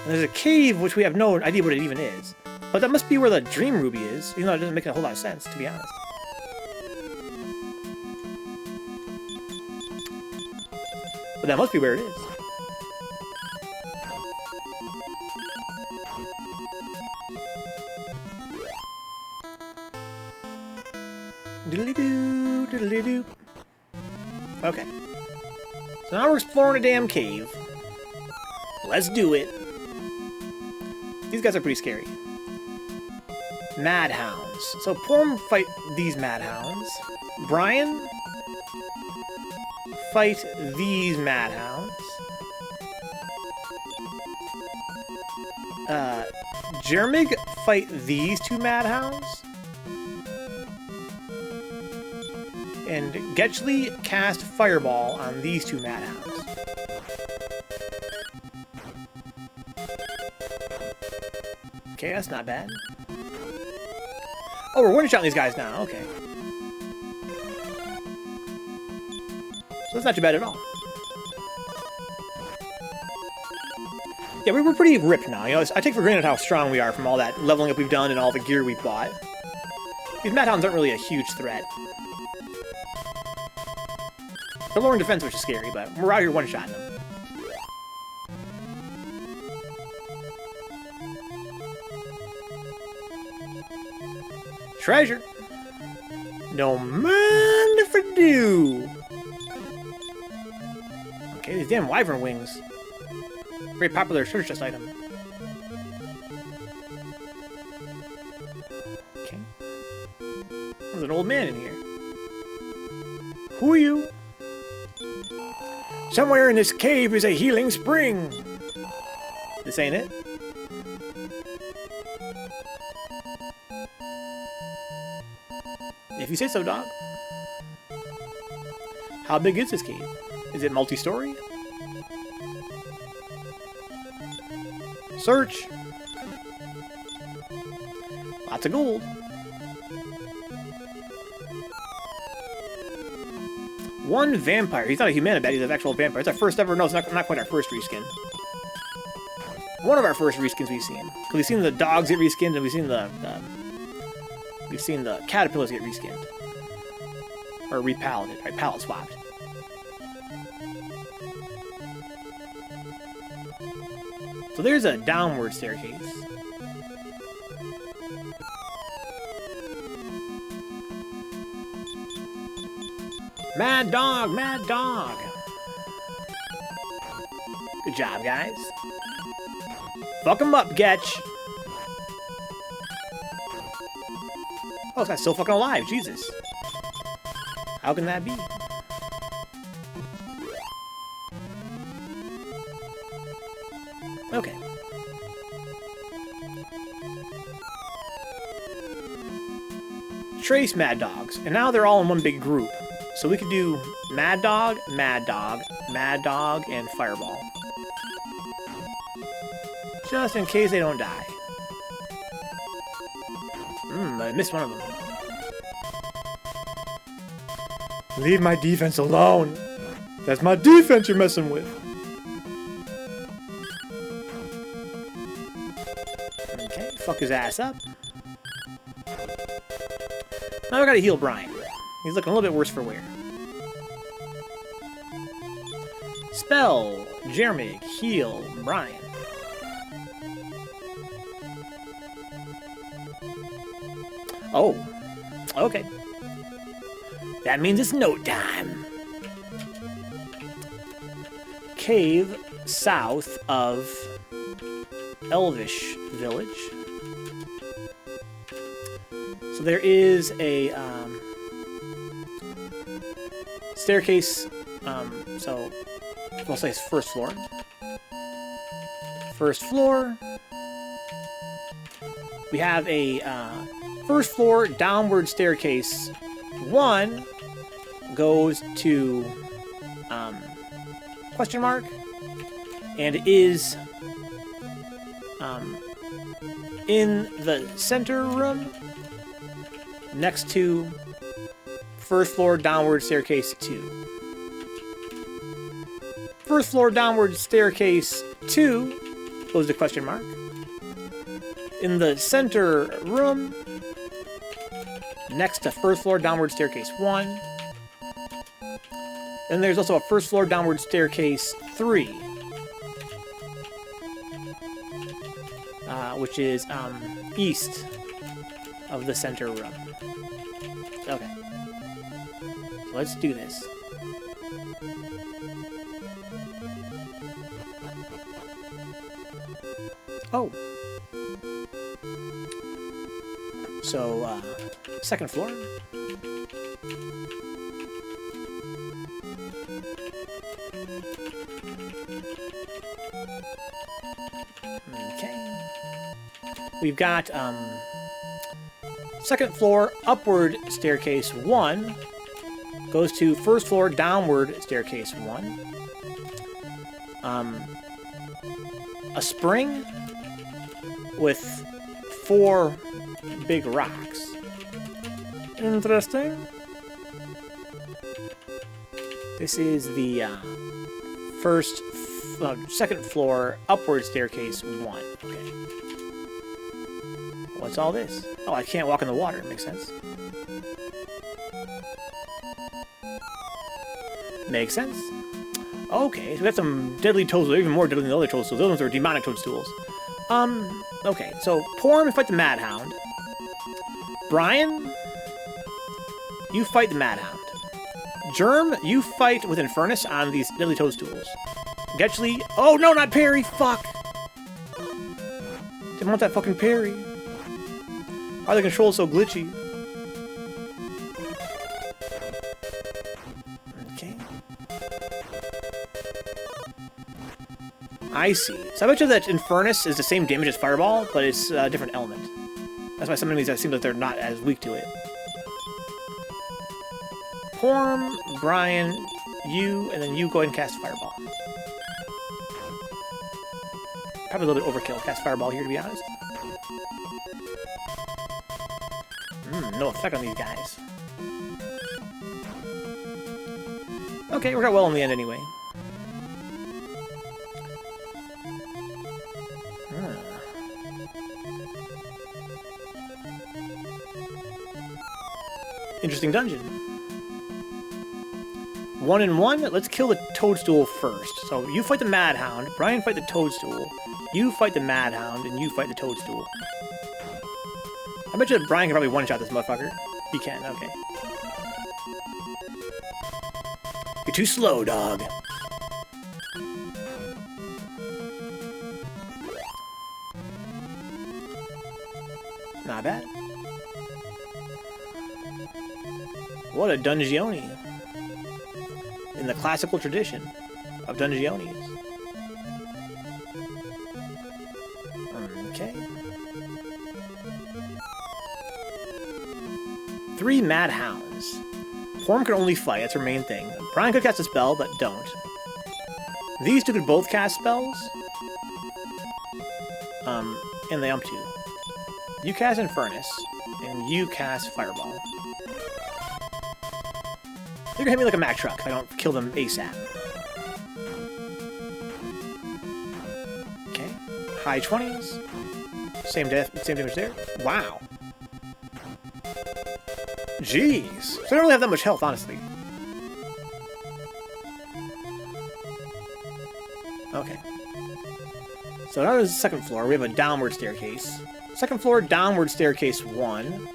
And there's a cave which we have no idea what it even is. But that must be where the Dream Ruby is, even though it doesn't make a whole lot of sense, to be honest. But that must be where it is. Diddly-doo, diddly-doo. Okay. So now we're exploring a damn cave. Let's do it. These guys are pretty scary. Madhounds. So Plum fight these Madhounds. Brian fight these Madhounds. Jermig fight these two Madhounds. And Getchley cast Fireball on these two Madhounds. Okay, that's not bad. Oh, we're one-shotting these guys now. Okay. So that's not too bad at all. Yeah, we're pretty ripped now. You know, I take for granted how strong we are from all that leveling up we've done and all the gear we've bought. These Madhounds aren't really a huge threat. They're lower in defense, which is scary, but we're out here one-shotting them. Treasure! No man for do! Okay, these damn wyvern wings. Very popular treasure chest item. Okay. There's an old man in here. Who are you? Somewhere in this cave is a healing spring. This ain't it? If you say so, dog. How big is this cave? Is it multi-story? Search. Lots of gold. One vampire. He's not a humanibet, he's an actual vampire. It's our first ever. No, it's not quite our first reskin. One of our first reskins we've seen. Because we've seen the dogs get reskinned, and we've seen the caterpillars get reskinned. Or repalleted, right? Palette swapped. So there's a downward staircase. Mad dog, mad dog. Good job, guys. Fuck him up, Getch. Oh, this guy's still fucking alive, Jesus. How can that be? Okay. Trace Mad Dogs, and now they're all in one big group. So we could do Mad Dog, Mad Dog, Mad Dog, and Fireball. Just in case they don't die. I missed one of them. Leave my defense alone. That's my defense you're messing with. Okay, fuck his ass up. Now I gotta heal Brian. He's looking a little bit worse for wear. Spell, Jermig, heal, Brian. Oh, okay. That means it's note time. Cave south of Elvish Village. So there is a staircase. So we'll say it's first floor. First floor. We have a first floor downward staircase. One goes to question mark, and is in the center room next to first floor downward staircase 2. First floor downward staircase 2 Goes to question mark. In the center room, next to first floor downward staircase 1. And there's also a first floor downward staircase 3. Which is east of the center room. Okay. So let's do this. Oh. So, second floor. Okay. We've got, second floor upward staircase 1 goes to first floor downward staircase 1. A spring with 4 big rocks. Interesting. This is the second floor upward staircase 1. Okay. What's all this? Oh, I can't walk in the water. Makes sense. Makes sense. Okay, so we got some deadly toadstools, even more deadly than the other toadstools. Those ones are demonic toadstools. Okay, so Porm, you fight the Mad Hound. Brian, you fight the Mad Hound. Germ, you fight with Infernus on these deadly toadstools. Getchley, oh no, not Perry, fuck! Didn't want that fucking Perry. Why are the controls so glitchy? Okay. I see. So I bet you that Infernus is the same damage as Fireball, but it's a different element. That's why some enemies seem like they're not as weak to it. Porm, Brian, you, and then you go ahead and cast Fireball. Probably a little bit overkill, cast Fireball here, to be honest. No effect on these guys. Okay, worked out well in the end anyway. Interesting dungeon. 1 and 1. Let's kill the Toadstool first. So you fight the Mad Hound, Brian fight the Toadstool, you fight the Mad Hound, and you fight the Toadstool. I bet you that Brian can probably one-shot this motherfucker. He can, okay. You're too slow, dog. Not bad. What a Dungeoni. In the classical tradition of Dungeonis. Okay. 3 Mad Hounds. Porm can only fight, that's her main thing. Brian could cast a spell, but don't. These two could both cast spells. And they to. You cast Infernus, and you cast Fireball. They're gonna hit me like a Mack truck if I don't kill them ASAP. Okay. High 20s. Same damage there. Wow. Jeez. So I don't really have that much health, honestly. Okay. So now there's the second floor. We have a downward staircase. Second floor, downward staircase 1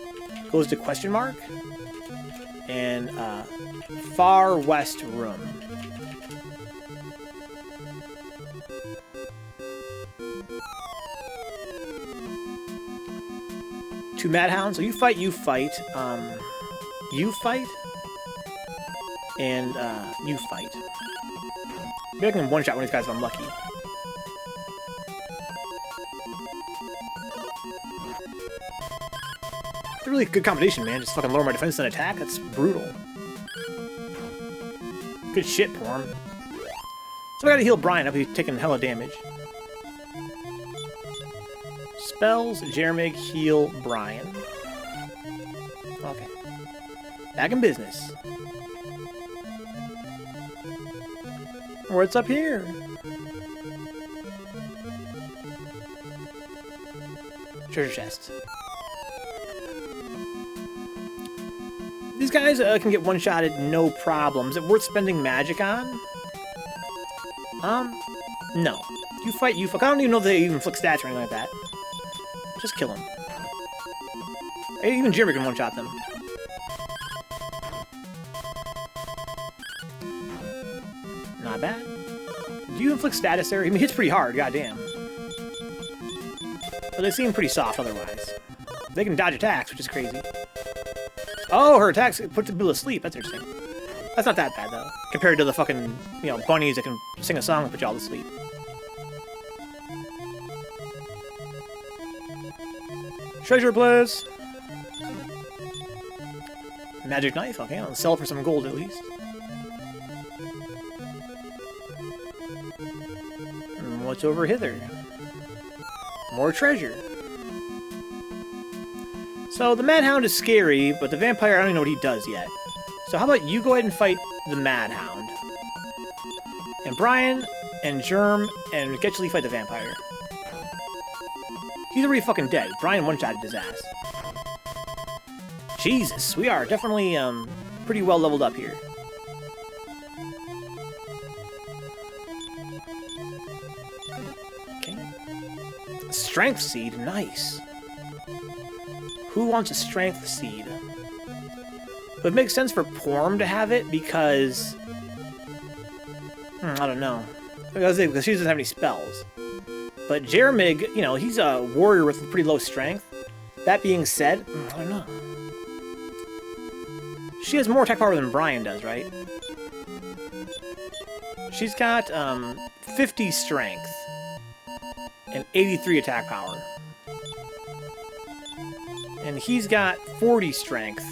goes to question mark. And far west room. Two Mad Hounds. So you fight. You fight, and you fight. Maybe I can one-shot one of these guys if I'm lucky. It's a really good combination, man. Just fucking lower my defense and attack. That's brutal. Good shit, Porm. So I gotta heal Brian up. He's taking hella damage. Spells, Jeremig, heal Brian. Okay. Back in business. What's up here? treasure chest. These guys can get one-shotted, no problem. Is it worth spending magic on? No. You fight, you fuck. I don't even know if they even inflict stats or anything like that. Just kill them. Even Jeremy can one-shot them. Not bad. Do you inflict status there? I mean, he hits pretty hard, goddamn. But they seem pretty soft otherwise. They can dodge attacks, which is crazy. Oh, her attacks put people to sleep. That's interesting. That's not that bad, though. Compared to the fucking, you know, bunnies that can sing a song and put you all to sleep. Treasure, please! Magic knife? Okay, I'll sell it for some gold at least. And what's over hither? More treasure. So, the Mad Hound is scary, but the vampire, I don't even know what he does yet. So how about you go ahead and fight the Mad Hound. And Brian, and Germ, and Getchly fight the vampire. He's already fucking dead. Brian one-shotted his ass. Jesus, we are definitely, pretty well leveled up here. Okay. Strength seed, nice. Who wants a strength seed? But it makes sense for Porm to have it because... I don't know. Because she doesn't have any spells. But Jeremig, you know, he's a warrior with pretty low strength. That being said, I don't know. She has more attack power than Brian does, right? She's got 50 strength and 83 attack power. And he's got 40 strength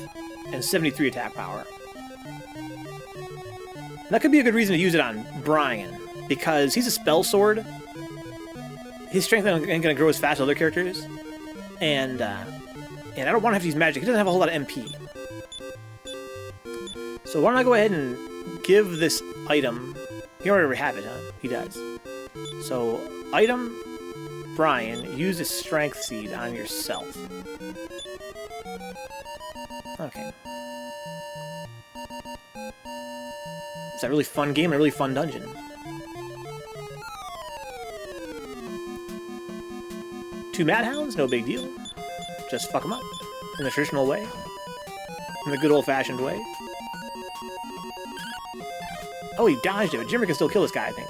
and 73 attack power. That could be a good reason to use it on Brian, because he's a spell sword. His strength ain't gonna grow as fast as other characters, and I don't want to have to use magic. He doesn't have a whole lot of MP. So why don't I go ahead and give this item? He already have it, huh? He does. So item, Brian, use a strength seed on yourself. Okay. It's a really fun game and a really fun dungeon. Two Mad Hounds, no big deal. Just fuck them up. In the traditional way. In the good old-fashioned way. Oh, he dodged it, but Jimmer can still kill this guy, I think.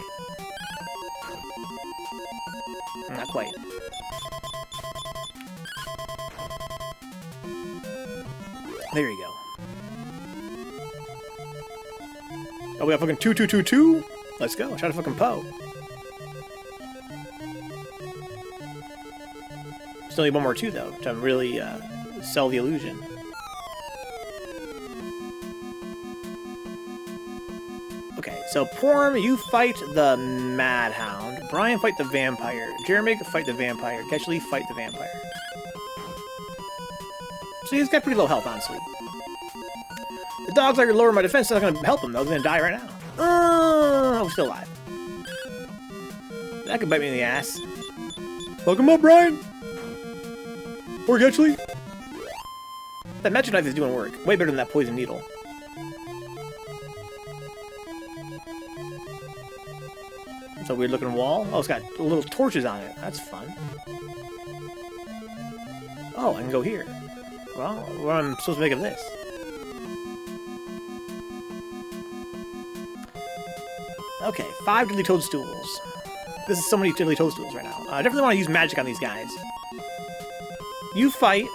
Not quite. There you go. Oh, we got fucking 2-2-2-2? Let's go. Try to fucking Poe. Still need one more 2, though, to really sell the illusion. Okay, so Porm, you fight the Mad Hound. Brian, fight the vampire. Jeremy, fight the vampire. Getchly, fight the vampire. So he's got pretty low health, honestly. The dogs are lowering my defense, so that's not gonna help him, though. He's gonna die right now. Oh, still alive. That could bite me in the ass. Fuck him up, Brian! Or Getchly! That magic knife is doing work. Way better than that poison needle. It's a weird looking wall. Oh, it's got little torches on it. That's fun. Oh, I can go here. Well, what am I supposed to make of this? Okay, 5 deadly toadstools. This is so many deadly toadstools right now. I definitely want to use magic on these guys. You fight.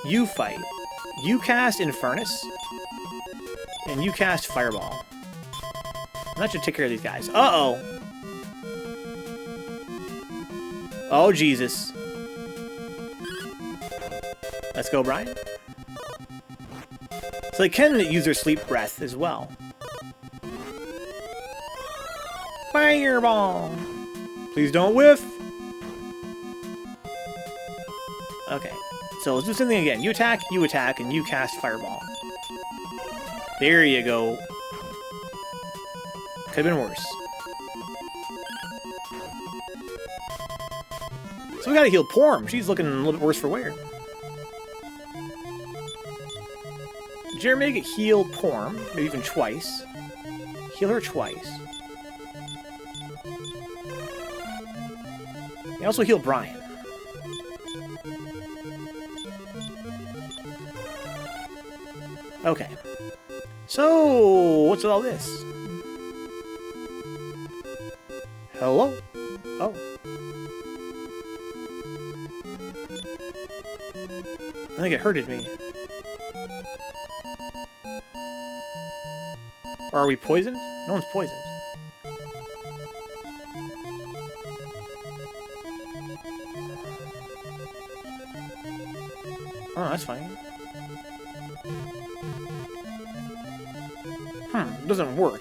You fight. You cast Infernus. And you cast Fireball. And that should take care of these guys. Uh-oh. Oh, Jesus. Let's go, Brian. So they can use their sleep breath as well. Fireball! Please don't whiff! Okay, so let's do something again. You attack, and you cast Fireball. There you go. Could have been worse. So we gotta heal Porm. She's looking a little bit worse for wear. Jeremy get heal Porm, maybe even twice. Heal her twice. And also heal Brian. Okay. So, what's with all this? Hello? Oh. I think it hurted me. Or are we poisoned? No one's poisoned. Oh, that's funny. It doesn't work.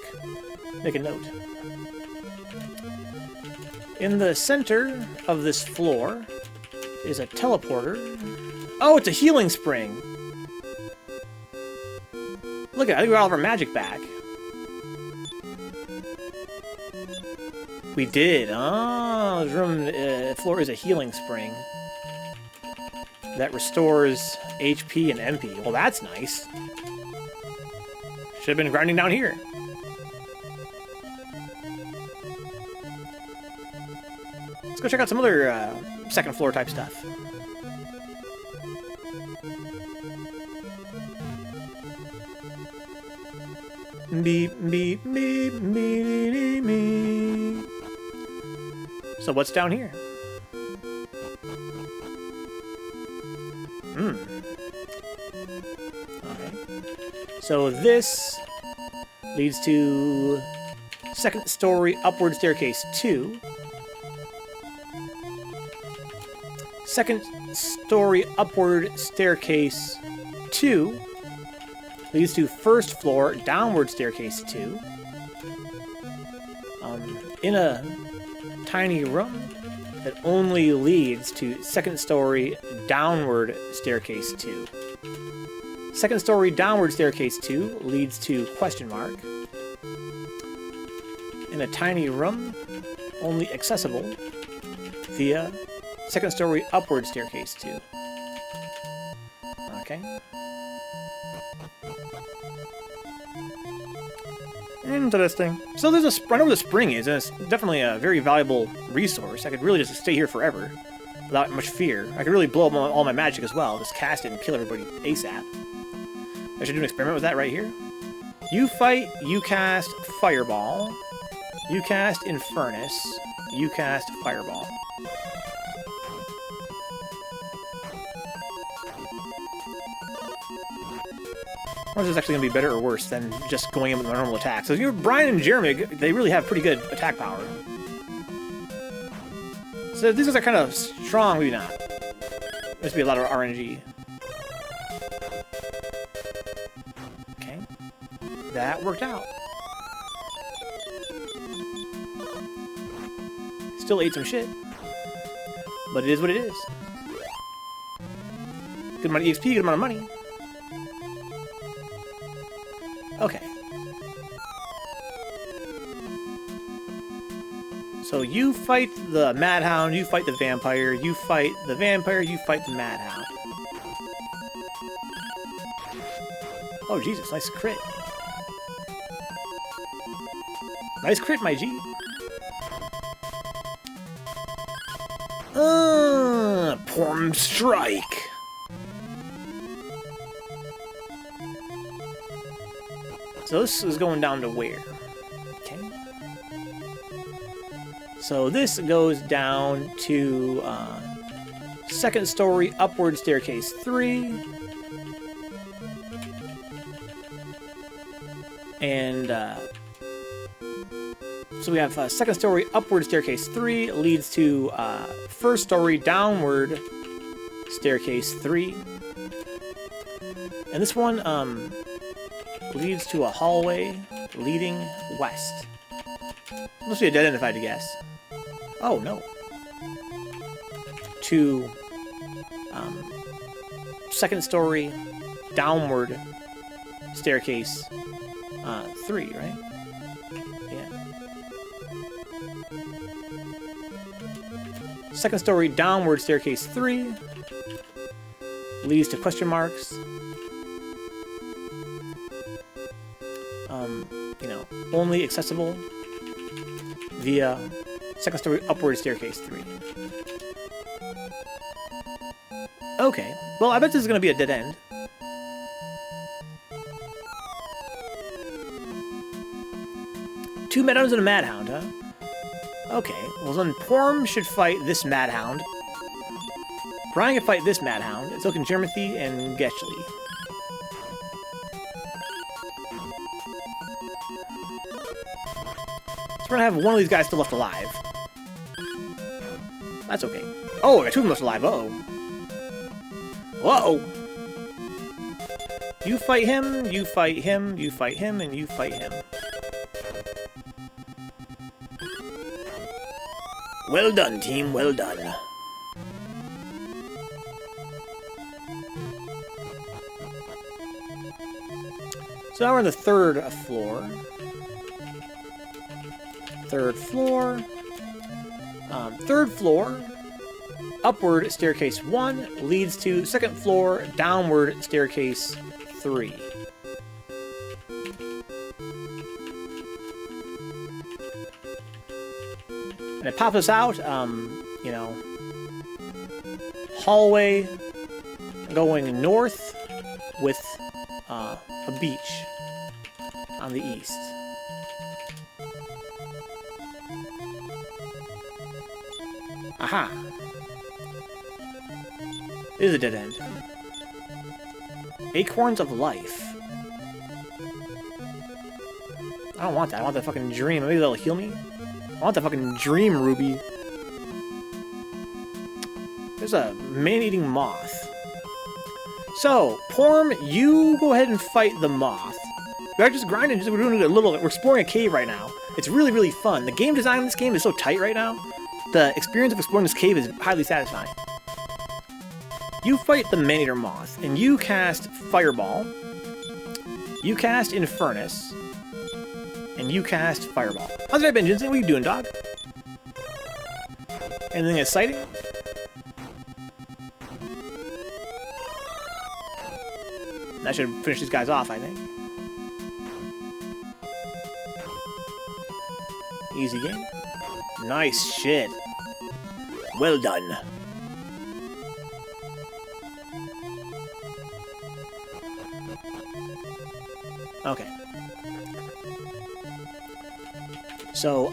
Make a note. In the center of this floor is a teleporter. Oh, it's a healing spring! Look at it, I think we got all of our magic back. We did. Oh, the room floor is a healing spring that restores HP and MP. Well, that's nice. Should have been grinding down here. Let's go check out some other second floor type stuff. Beep, beep, beep, beep, beep, beep. So what's down here? Okay. So this leads to second story upward staircase 2. Second story upward staircase 2 leads to first floor downward staircase 2. In a tiny room that only leads to second story downward staircase 2. Second story downward staircase 2 leads to question mark. In a tiny room only accessible via second story upward staircase 2. Okay. Interesting. So there's a... I know where the spring is, and it's definitely a very valuable resource. I could really just stay here forever without much fear. I could really blow up all my magic as well. Just cast it and kill everybody ASAP. I should do an experiment with that right here. You fight, you cast Fireball. You cast Infernus. You cast Fireball. Or is this actually going to be better or worse than just going in with my normal attacks? So Brian and Jeremy, they really have pretty good attack power. So these guys are kind of strong, maybe not. There's be a lot of RNG. Okay. That worked out. Still ate some shit. But it is what it is. Good amount of EXP, good amount of money. Okay. So you fight the Mad Hound, you fight the Vampire, you fight the Vampire, you fight the Mad Hound. Oh, Jesus, nice crit. Nice crit, my G. Porm Strike. So this is going down to where? Okay. So this goes down to second story upward staircase 3. And so we have second story upward staircase 3 leads to first story downward staircase 3. And this one leads to a hallway leading west. Must be a dead end if I had to guess. Oh, no. To second story downward staircase 3, right? Yeah. second story downward staircase 3 leads to question marks. You know, only accessible via second story upward staircase 3. Okay, well, I bet this is going to be a dead end. Two Madhounds and a Madhound, huh? Okay, well then Porm should fight this Madhound. Brian can fight this Madhound. It's looking Jermithy and Getchley. So we're gonna have one of these guys still left alive. That's okay. Oh, I got two of them left alive. Uh-oh. Uh-oh! You fight him, you fight him, you fight him, and you fight him. Well done, team, well done. So now we're on the third floor. Third floor. Third floor. Upward staircase 1 leads to second floor downward staircase 3. And it pops us out, you know, hallway going north with a beach on the east. Aha! It is a dead end. Acorns of Life. I don't want that. I want that fucking dream. Maybe that'll heal me? I want that fucking dream ruby. There's a man-eating moth. So, Porm, you go ahead and fight the moth. We're just grinding, we're doing a little, we're exploring a cave right now. It's really, really fun. The game design in this game is so tight right now. The experience of exploring this cave is highly satisfying. You fight the man-eater moth, and you cast Fireball. You cast Infernus. And you cast Fireball. How's that been, Jensen? What are you doing, dog? Anything exciting? That should finish these guys off, I think. Easy game. Nice shit. Well done. Okay. So,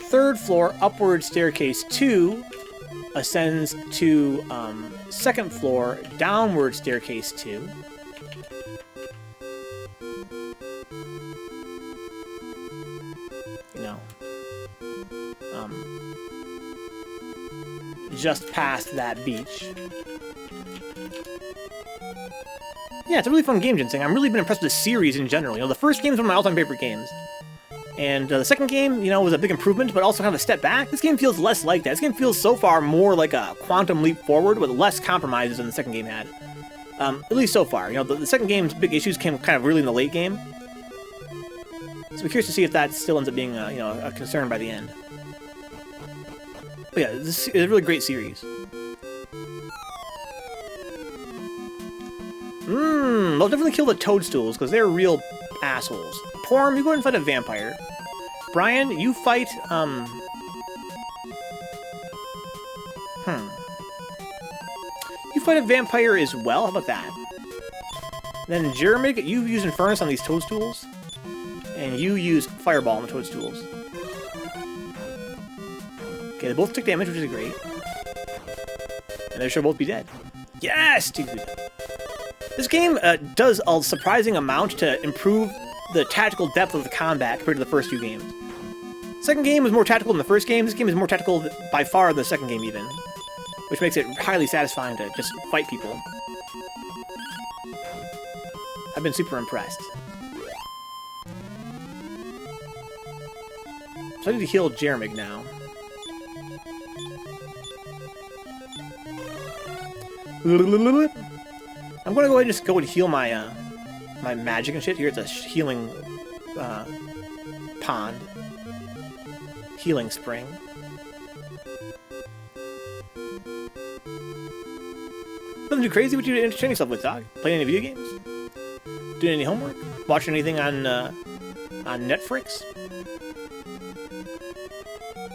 third floor, upward staircase 2 ascends to second floor, downward staircase 2. You know, just past that beach. Yeah, it's a really fun game, Ginseng. I've really been impressed with the series in general. You know, the first game is one of my all-time favorite games. And the second game, you know, was a big improvement, but also kind of a step back. This game feels less like that. This game feels so far more like a quantum leap forward with less compromises than the second game had. At least so far. You know, the second game's big issues came kind of really in the late game. So we're curious to see if that still ends up being, you know, a concern by the end. But yeah, this is a really great series. They'll definitely kill the toadstools, because they're real assholes. Porm, you go ahead and fight a vampire. Brian, you fight, You fight a vampire as well? How about that? Then Jeremy, you use Infernus on these toadstools. And you use Fireball on the toadstools. Okay, they both took damage, which is great. And they should both be dead. Yes, dude! This game does a surprising amount to improve the tactical depth of the combat compared to the first two games. Second game was more tactical than the first game. This game is more tactical by far than the second game even. Which makes it highly satisfying to just fight people. I've been super impressed. So I need to heal Jeremig now. I'm gonna go ahead and just go and heal my my magic and shit. Here it's a healing pond. Healing spring. Nothing too crazy. What you entertain yourself with, dog? Playing any video games? Doing any homework? Watching anything on Netflix?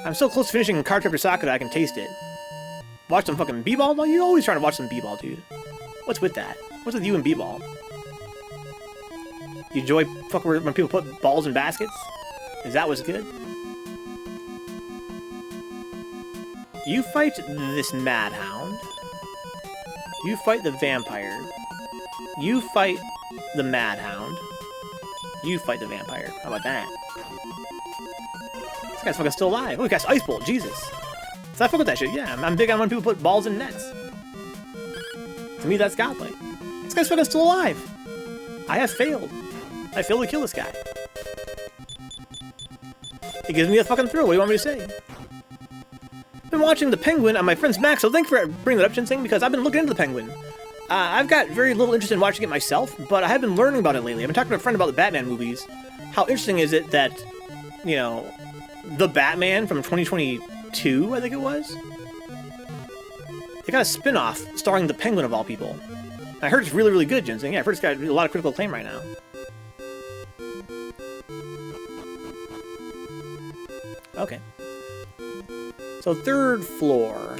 I'm so close to finishing Cardcaptor Sakura that I can taste it. Watch some fucking b-ball, though? You're always trying to watch some b-ball, dude. What's with that? What's with you and b-ball? You enjoy fucking when people put balls in baskets? Is that what's good? You fight this Mad Hound. You fight the vampire. You fight the Mad Hound. You fight the vampire. How about that? This guy's fucking still alive. Oh, he got Ice Bolt. Jesus. So I fuck with that shit. Yeah, I'm big on when people put balls in nets. To me, that's godlike. This guy's fucking still alive. I have failed. I failed to kill this guy. It gives me a fucking thrill. What do you want me to say? I've been watching The Penguin on my friend's Mac, so thanks for bringing that up, Ginseng, because I've been looking into The Penguin. I've got very little interest in watching it myself, but I have been learning about it lately. I've been talking to a friend about the Batman movies. How interesting is it that, you know, the Batman from 2022, I think it was? They got a spin-off starring the Penguin of all people. I heard it's really, really good, Ginseng. Yeah, I've heard it's got a lot of critical acclaim right now. Okay. So, third floor.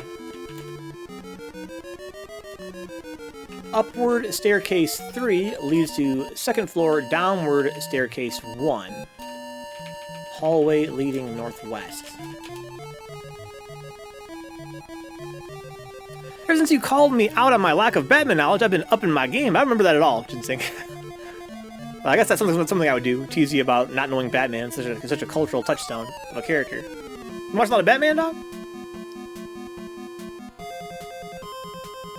Upward staircase 3 leads to second floor, downward staircase 1. Hallway leading northwest. Ever since you called me out on my lack of Batman knowledge, I've been upping my game. I don't remember that at all, Ginseng. Well, I guess that's something I would do. Tease you about not knowing Batman, such a cultural touchstone of a character. You watch a lot of Batman, dog?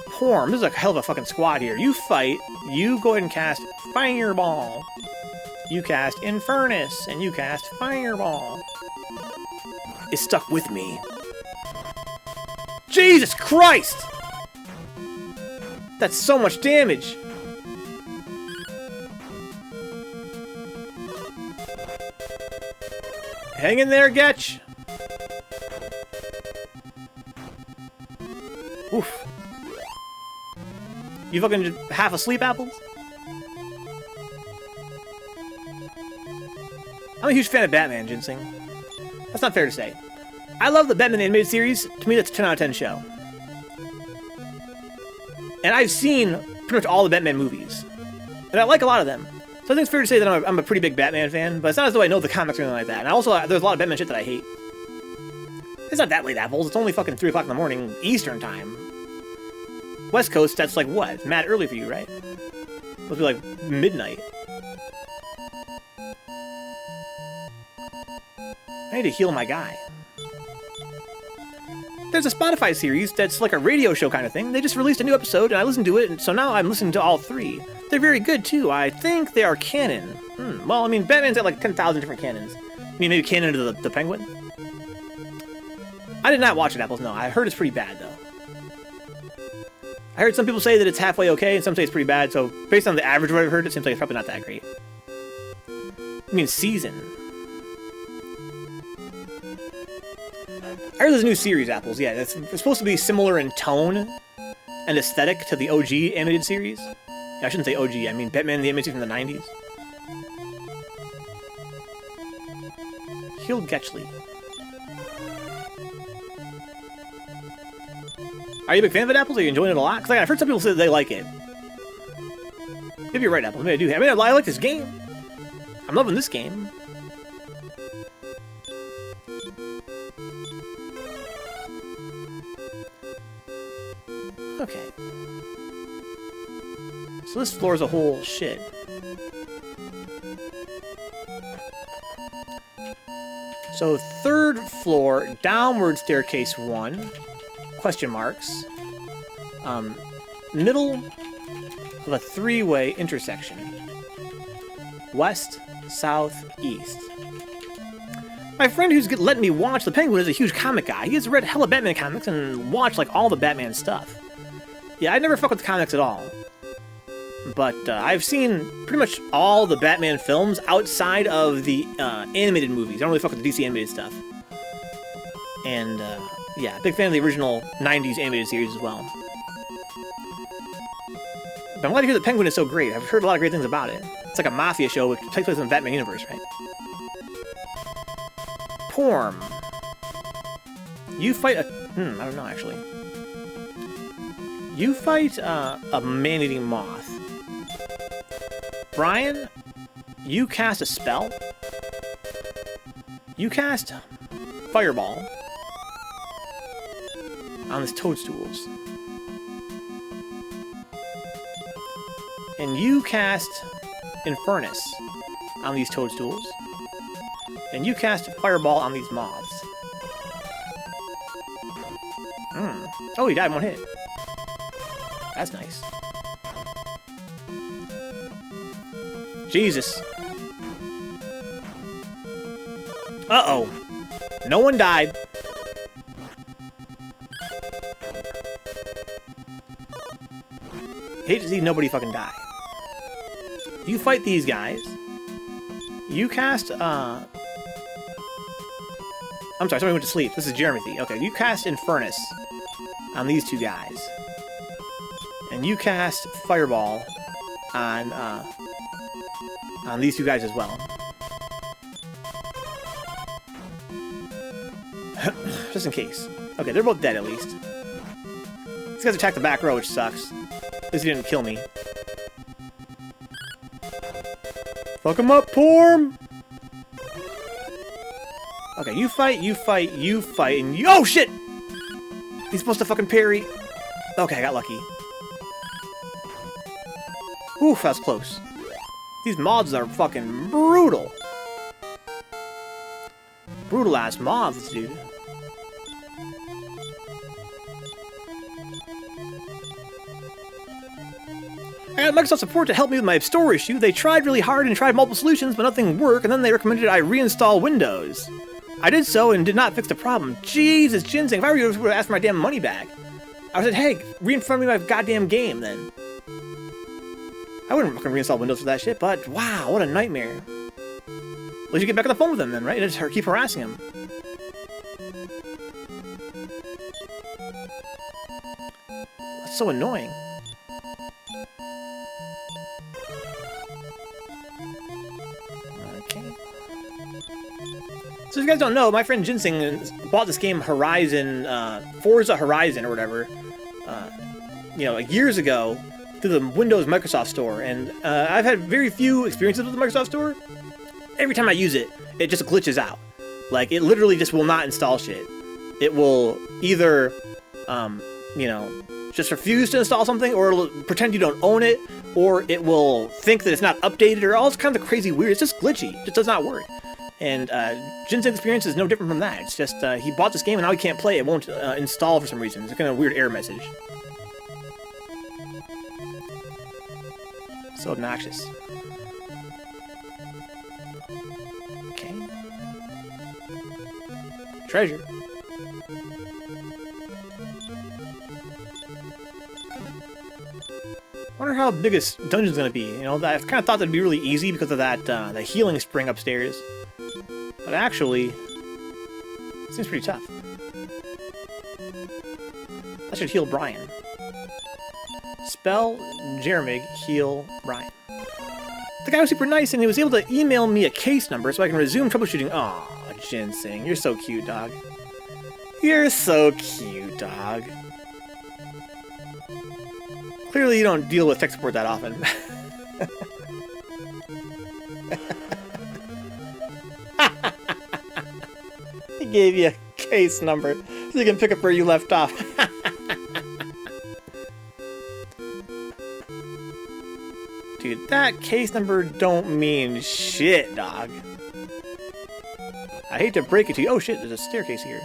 Porm. This is a hell of a fucking squad here. You fight. You go ahead and cast Fireball. You cast Infernus. And you cast Fireball. It's stuck with me. Jesus Christ! That's so much damage. Hang in there, Getch. Oof. You fucking half asleep, Apples? I'm a huge fan of Batman, Ginseng. That's not fair to say. I love the Batman animated series. To me, that's a 10 out of 10 show. And I've seen pretty much all the Batman movies. And I like a lot of them. So I think it's fair to say that I'm a pretty big Batman fan, but it's not as though I know the comics or anything like that. And also, there's a lot of Batman shit that I hate. It's not that late, Apples. It's only fucking 3 o'clock in the morning, Eastern time. West Coast, that's like what? It's mad early for you, right? Must be like midnight. I need to heal my guy. There's a Spotify series that's like a radio show kind of thing. They just released a new episode, and I listened to it, and so now I'm listening to all 3. They're very good, too. I think they are canon. Well, I mean, Batman's got like 10,000 different canons. I mean, maybe canon to the Penguin? I did not watch it, Apples, no. I heard it's pretty bad, though. I heard some people say that it's halfway okay, and some say it's pretty bad, so based on the average of what I've heard, it seems like it's probably not that great. I mean, season. I heard there's a new series, Apples, yeah, it's supposed to be similar in tone and aesthetic to the OG animated series. Yeah, I shouldn't say OG, I mean Batman the animated series from the 90s. Heal Getchley. Are you a big fan of it, Apples? Are you enjoying it a lot? Because I've heard some people say that they like it. Maybe you're right, Apples. Maybe I do. I mean, I like this game. I'm loving this game. Okay. So this floor is a whole shit. So third floor, downward staircase 1. Question marks. Middle of a 3-way intersection. West, south, east. My friend who's letting me watch The Penguin is a huge comic guy. He has read hella Batman comics and watched like all the Batman stuff. Yeah, I never fuck with the comics at all. But I've seen pretty much all the Batman films outside of the animated movies. I don't really fuck with the DC animated stuff. And yeah, big fan of the original 90s animated series as well. But I'm glad to hear that Penguin is so great. I've heard a lot of great things about it. It's like a mafia show which takes place in the Batman universe, right? Porm. You fight a... I don't know, actually. You fight a man-eating moth. Brian, you cast a spell. You cast Fireball on this Toadstools. And you cast Infernus on these Toadstools. And you cast Fireball on these moths. Oh, he died in one hit. That's nice. Jesus. Uh-oh. No one died. Hate to see nobody fucking die. You fight these guys. You cast, I'm sorry, somebody went to sleep. This is Jeremy. Okay, you cast Infernus on these two guys. And you cast Fireball on these two guys as well. Just in case. Okay, they're both dead at least. These guys attacked the back row, which sucks. At least he didn't kill me. Fuck him up, Porm! Okay, you fight, and you— oh, shit! He's supposed to fucking parry. Okay, I got lucky. Oof, that was close. These mods are fucking brutal. Brutal-ass mods, dude. I got Microsoft support to help me with my store issue. They tried really hard and tried multiple solutions, but nothing worked, and then they recommended I reinstall Windows. I did so and did not fix the problem. Jesus, Ginseng, if I were you, I would have asked for my damn money back. I said, hey, reinfund me my goddamn game, then. I wouldn't fucking reinstall Windows for that shit, but wow, what a nightmare. At least you get back on the phone with them then, right? And just keep harassing him. That's so annoying. Okay. So if you guys don't know, my friend Ginseng bought this game Horizon, Forza Horizon or whatever, you know, like years ago through the Windows Microsoft Store, and I've had very few experiences with the Microsoft Store. Every time I use it, it just glitches out. Like, it literally just will not install shit. It will either, you know, just refuse to install something, or it'll pretend you don't own it, or it will think that it's not updated, or all this kind of crazy weird. It's just glitchy. It just does not work. And Ginseng's experience is no different from that. It's just he bought this game and now he can't play it. It won't install for some reason. It's a kind of weird error message. So obnoxious. Okay. Treasure. Wonder how big this dungeon's gonna be. You know, I kind of thought that'd be really easy because of that the healing spring upstairs. But actually, it seems pretty tough. That should heal Brian. Spell Jeremig, heal Brian. The guy was super nice and he was able to email me a case number so I can resume troubleshooting. Aw, Ginseng, you're so cute, dog. You're so cute, dog. Clearly you don't deal with tech support that often. He gave you a case number so you can pick up where you left off. Dude, that case number don't mean shit, dog. I hate to break it to you. Oh shit, there's a staircase here.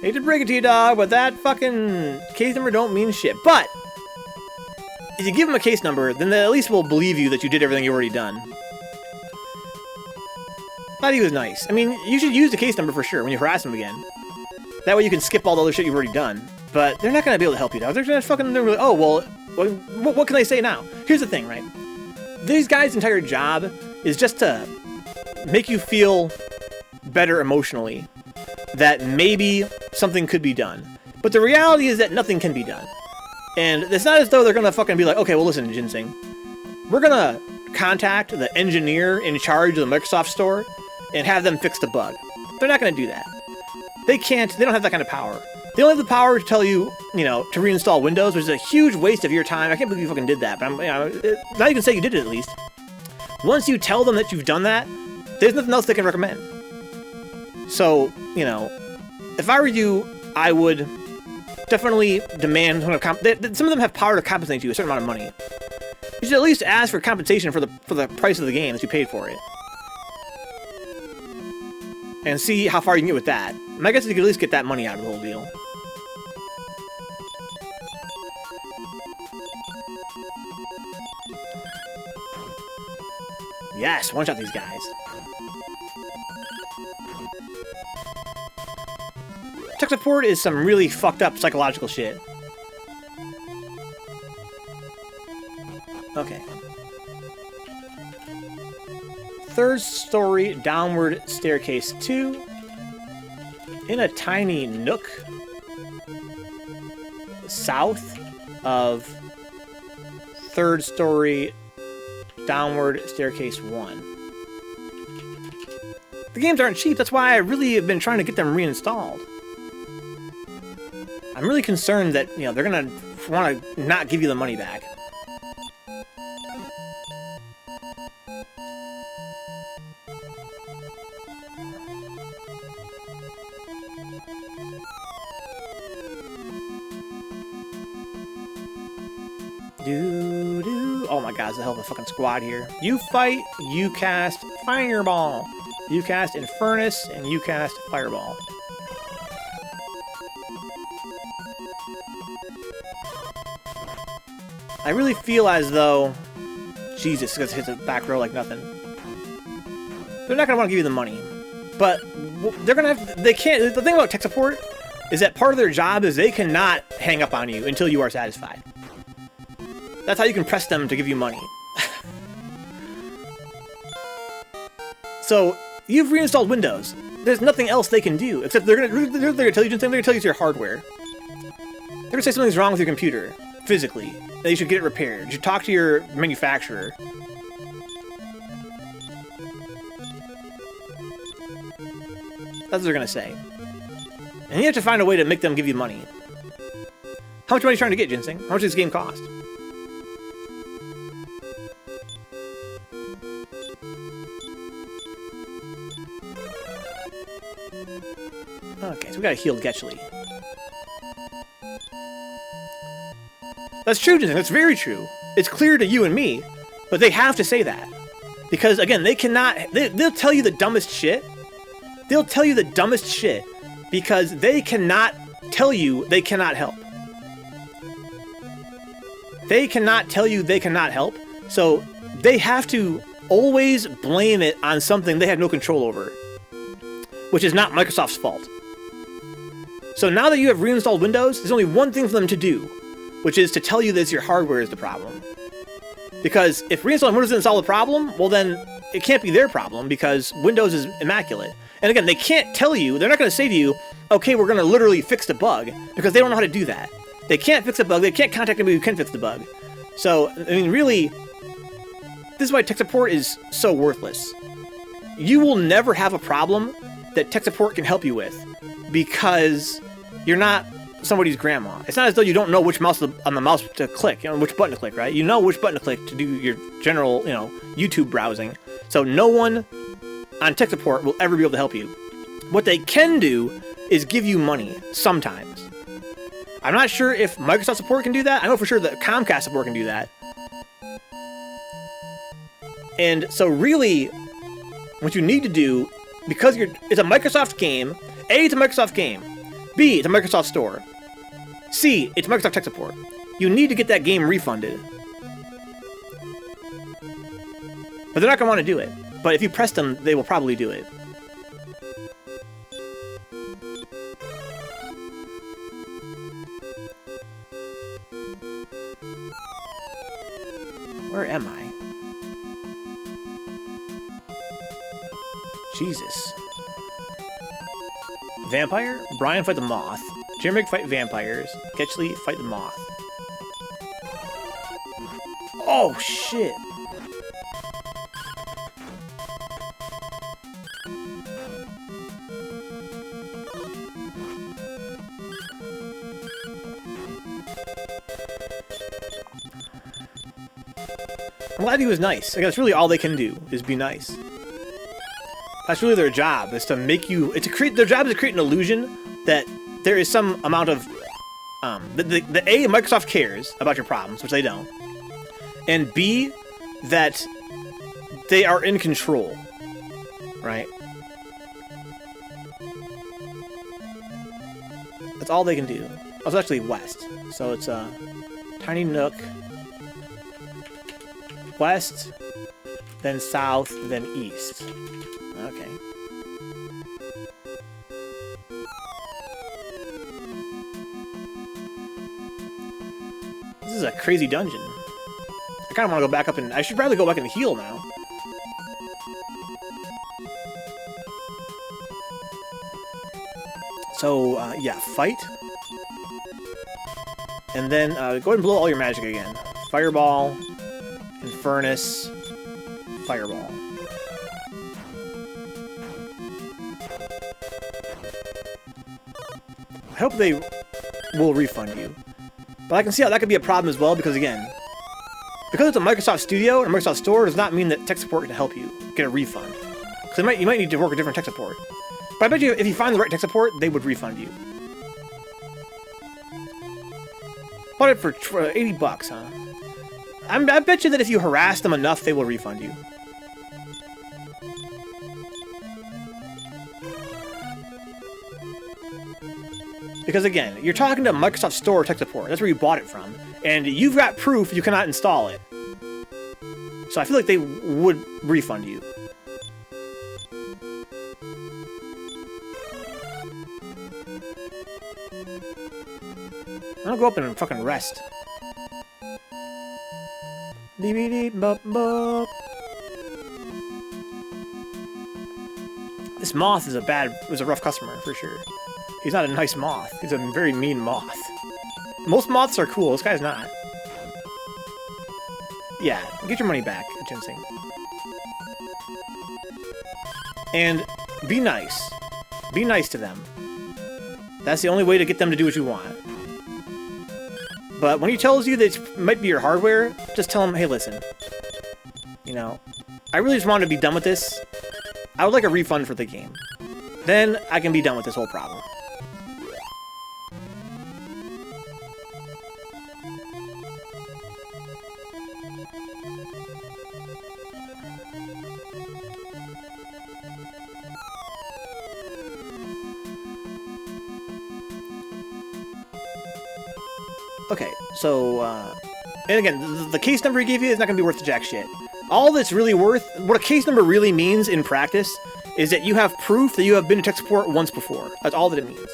Hate to break it to you, dog, but that fucking case number don't mean shit. But if you give him a case number, then they at least will believe you that you did everything you already done. Thought he was nice. I mean, you should use the case number for sure when you harass him again. That way you can skip all the other shit you've already done. But they're not going to be able to help you, dog. They're going to fucking... They're really, oh, well, what can I say now? Here's the thing, right? These guys' entire job is just to make you feel better emotionally. That maybe something could be done. But the reality is that nothing can be done. And it's not as though they're gonna fucking be like, okay, well listen, Ginseng, we're gonna contact the engineer in charge of the Microsoft Store and have them fix the bug. They're not gonna do that. They can't, they don't have that kind of power. They only have the power to tell you, you know, to reinstall Windows, which is a huge waste of your time. I can't believe you fucking did that, but I'm, you know, now you can say you did it at least. Once you tell them that you've done that, there's nothing else they can recommend. So, you know, if I were you, I would definitely demand some of them have power to compensate you a certain amount of money. You should at least ask for compensation for the price of the game that you paid for it. And see how far you can get with that. My guess is you could at least get that money out of the whole deal. Yes, one-shot these guys. Tech support is some really fucked up psychological shit. Okay. Third story downward staircase 2. In a tiny nook south of third story downward staircase 1. The games aren't cheap, that's why I really have been trying to get them reinstalled. I'm really concerned that, you know, they're gonna want to not give you the money back. Oh my god, there's a hell of a fucking squad here. You fight, you cast Fireball. You cast Infernus, and you cast Fireball. I really feel as though... Jesus, it's gonna hit the back row like nothing. They're not gonna want to give you the money. But they're gonna have... They can't... The thing about tech support is that part of their job is they cannot hang up on you until you are satisfied. That's how you can press them to give you money. So, you've reinstalled Windows. There's nothing else they can do, except they're gonna tell you something, they're gonna tell you it's your hardware. They're gonna say something's wrong with your computer, physically, that you should get it repaired. You should talk to your manufacturer. That's what they're gonna say. And you have to find a way to make them give you money. How much money are you trying to get, Ginseng? How much does this game cost? Okay, so we got a healed Getchley. That's true, Ginseng. That's very true. It's clear to you and me, but they have to say that. Because, again, they cannot... They'll tell you the dumbest shit. They'll tell you the dumbest shit because they cannot tell you they cannot help. They cannot tell you they cannot help, so they have to always blame it on something they have no control over, which is not Microsoft's fault. So now that you have reinstalled Windows, there's only one thing for them to do, which is to tell you that your hardware is the problem. Because if reinstalling Windows doesn't solve the problem, well then, it can't be their problem because Windows is immaculate. And again, they can't tell you, they're not going to say to you, okay, we're going to literally fix the bug, because they don't know how to do that. They can't fix a bug, they can't contact anybody who can fix the bug. So, I mean, really, this is why tech support is so worthless. You will never have a problem that tech support can help you with, because you're not somebody's grandma. It's not as though you don't know which mouse on the mouse to click, you know, which button to click, right? You know which button to click to do your general, you know, YouTube browsing. So no one on tech support will ever be able to help you. What they can do is give you money, sometimes. I'm not sure if Microsoft support can do that. I know for sure that Comcast support can do that. And so really, what you need to do, because it's a Microsoft game, A, it's a Microsoft game, B, it's a Microsoft store, C, it's Microsoft tech support. You need to get that game refunded. But they're not going to want to do it. But if you press them, they will probably do it. Where am I? Jesus. Vampire? Brian fight the moth. Jeremy fight vampires. Getchley fight the moth. Oh, shit. I'm glad he was nice. Like, that's really all they can do, is be nice. That's really their job, is to make you... their job is to create an illusion that there is some amount of... The A, Microsoft cares about your problems, which they don't. And B, that they are in control. Right? That's all they can do. Oh, it's actually west. So it's a tiny nook. West, then south, then east. Okay. This is a crazy dungeon. I kind of want to go back up and... I should probably go back and heal now. So, yeah, fight. And then, go ahead and blow all your magic again. Fireball, Infernus, Fireball. I hope they will refund you. But I can see how that could be a problem as well, because again, because it's a Microsoft Studio and a Microsoft Store does not mean that tech support can help you get a refund. Because you might need to work with different tech support. But I bet you if you find the right tech support, they would refund you. Bought it for 80 bucks, huh? I bet you that if you harass them enough, they will refund you. Because again, you're talking to Microsoft Store tech support. That's where you bought it from. And you've got proof you cannot install it. So I feel like they would refund you. I'll go up and fucking rest. This moth is a rough customer for sure. He's not a nice moth. He's a very mean moth. Most moths are cool. This guy's not. Yeah, get your money back, Ginseng. And be nice. Be nice to them. That's the only way to get them to do what you want. But when he tells you that it might be your hardware, just tell him, hey, listen. You know, I really just want to be done with this. I would like a refund for the game. Then I can be done with this whole problem. Okay, so, and again, the case number he gave you is not going to be worth jack shit. All that's really worth, what a case number really means in practice, is that you have proof that you have been to tech support once before. That's all that it means.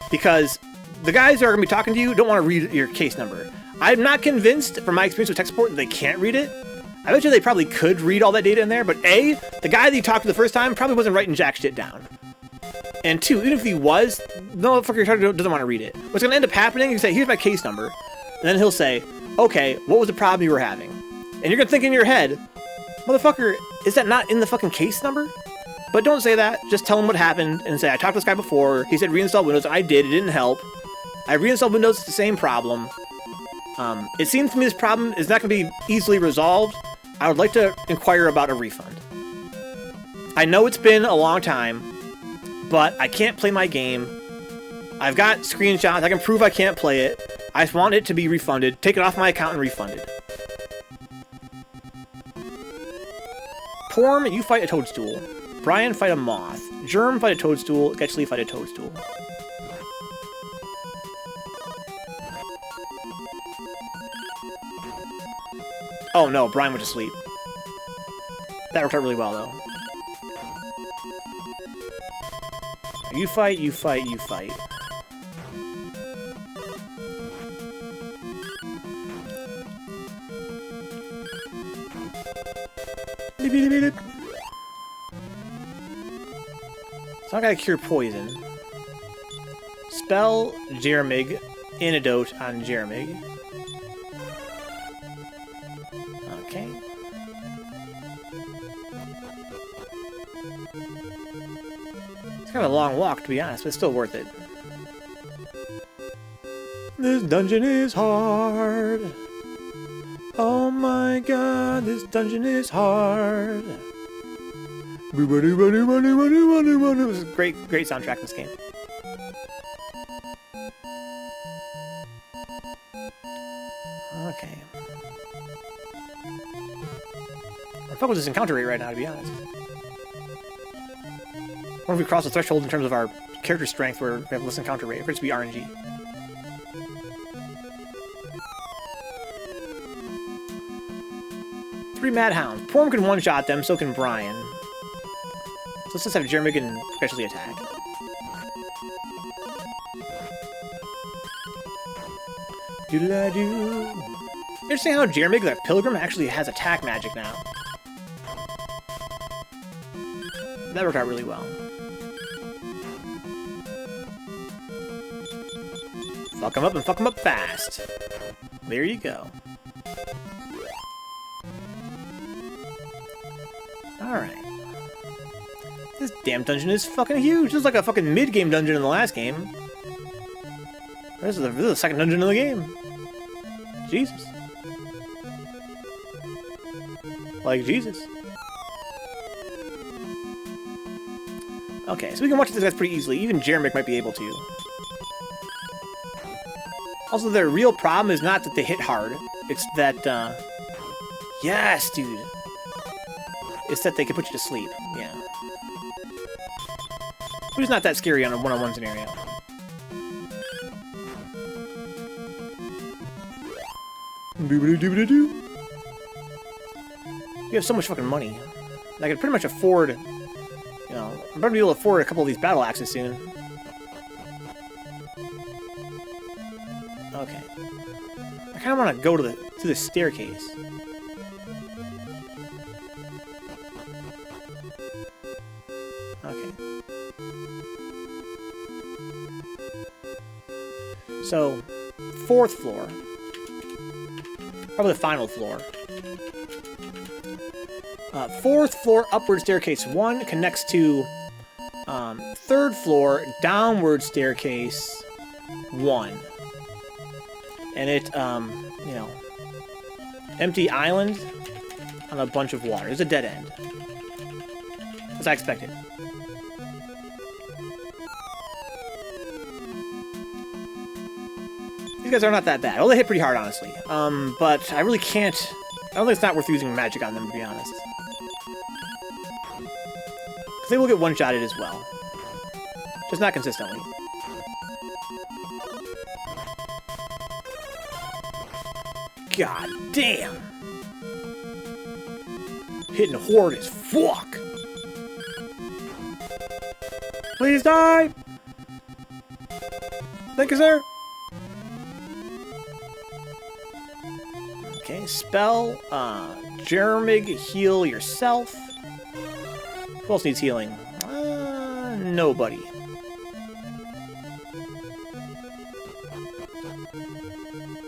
Because the guys that are going to be talking to you don't want to read your case number. I'm not convinced, from my experience with tech support, that they can't read it. I bet you they probably could read all that data in there, but A, the guy that you talked to the first time probably wasn't writing jack shit down. And two, even if he was, the motherfucker doesn't want to read it. What's going to end up happening, you say, here's my case number. And then he'll say, okay, what was the problem you were having? And you're going to think in your head, motherfucker, is that not in the fucking case number? But don't say that. Just tell him what happened and say, I talked to this guy before. He said reinstall Windows. I did. It didn't help. I reinstalled Windows. It's the same problem. It seems to me this problem is not going to be easily resolved. I would like to inquire about a refund. I know it's been a long time, but I can't play my game. I've got screenshots. I can prove I can't play it. I just want it to be refunded. Take it off my account and refunded. Porm, you fight a toadstool. Brian, fight a moth. Germ, fight a toadstool. Getchley, fight a toadstool. Oh no, Brian went to sleep. That worked out really well, though. You fight, you fight, you fight. So I gotta cure poison. Spell Jeremig. Antidote on Jeremig. It's kind of a long walk, to be honest, but it's still worth it. This dungeon is hard. Oh my god, this dungeon is hard. This is a great soundtrack in this game. Okay. I'm fucking with this encounter rate right now, to be honest. What if we cross the threshold in terms of our character strength where we have less encounter rate? It could just be RNG. Three Mad Hounds. Porm can one-shot them, so can Brian. So let's just have Jeremy can especially attack. Doodle-da-doo. Interesting how Jeremy, that Pilgrim, actually has attack magic now. That worked out really well. Fuck him up and fuck him up fast. There you go. Alright. This damn dungeon is fucking huge. This is like a fucking mid-game dungeon in the last game. This is the second dungeon in the game. Jesus. Like Jesus. Okay, so we can watch this guys pretty easily. Even Jeremic might be able to. Also, their real problem is not that they hit hard. It's that, yes, dude. It's that they can put you to sleep. Yeah. Which is not that scary on a one-on-one scenario. Doobity-doobity-doo. You have so much fucking money. I could pretty much afford, you know, I'm going to be able to afford a couple of these battle axes soon. Okay. I kind of want to go to the staircase. Okay. So, 4th floor. Probably the final floor. 4th floor upward staircase 1 connects to 3rd floor downward staircase 1. And it, you know, empty island on a bunch of water. There's a dead end. As I expected. These guys are not that bad. Well, they hit pretty hard, honestly. But I really can't... I don't think it's not worth using magic on them, to be honest. Because they will get one-shotted as well. Just not consistently. God damn! Hitting hard as fuck! Please die! Thank you, sir! Okay, spell, Jeremig, heal yourself. Who else needs healing? Nobody.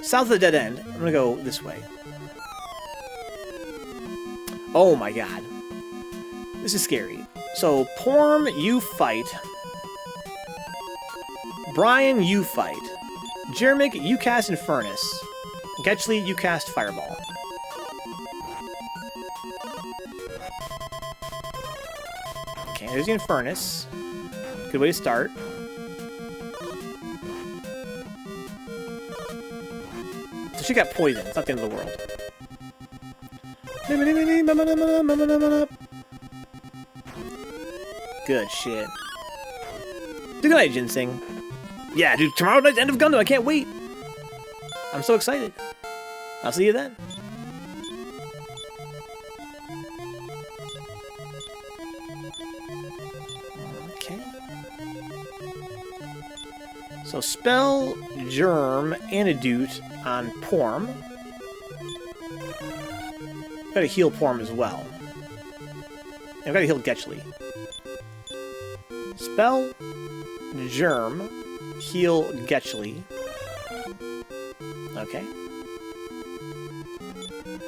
South of the dead end. I'm gonna go this way. Oh my god. This is scary. So, Porm, you fight. Brian, you fight. Jeremic, you cast Infernus. Getchley, you cast Fireball. Okay, there's the Infernus. Good way to start. So she got poisoned. It's not the end of the world. Good shit. Good night, Ginseng. Yeah, dude, tomorrow night's end of Gundam. I can't wait. I'm so excited. I'll see you then. Okay. So spell Germ Antidote on Porm. Gotta heal Porm as well. And I've gotta heal Getchley. Spell Germ heal Getchley. Okay.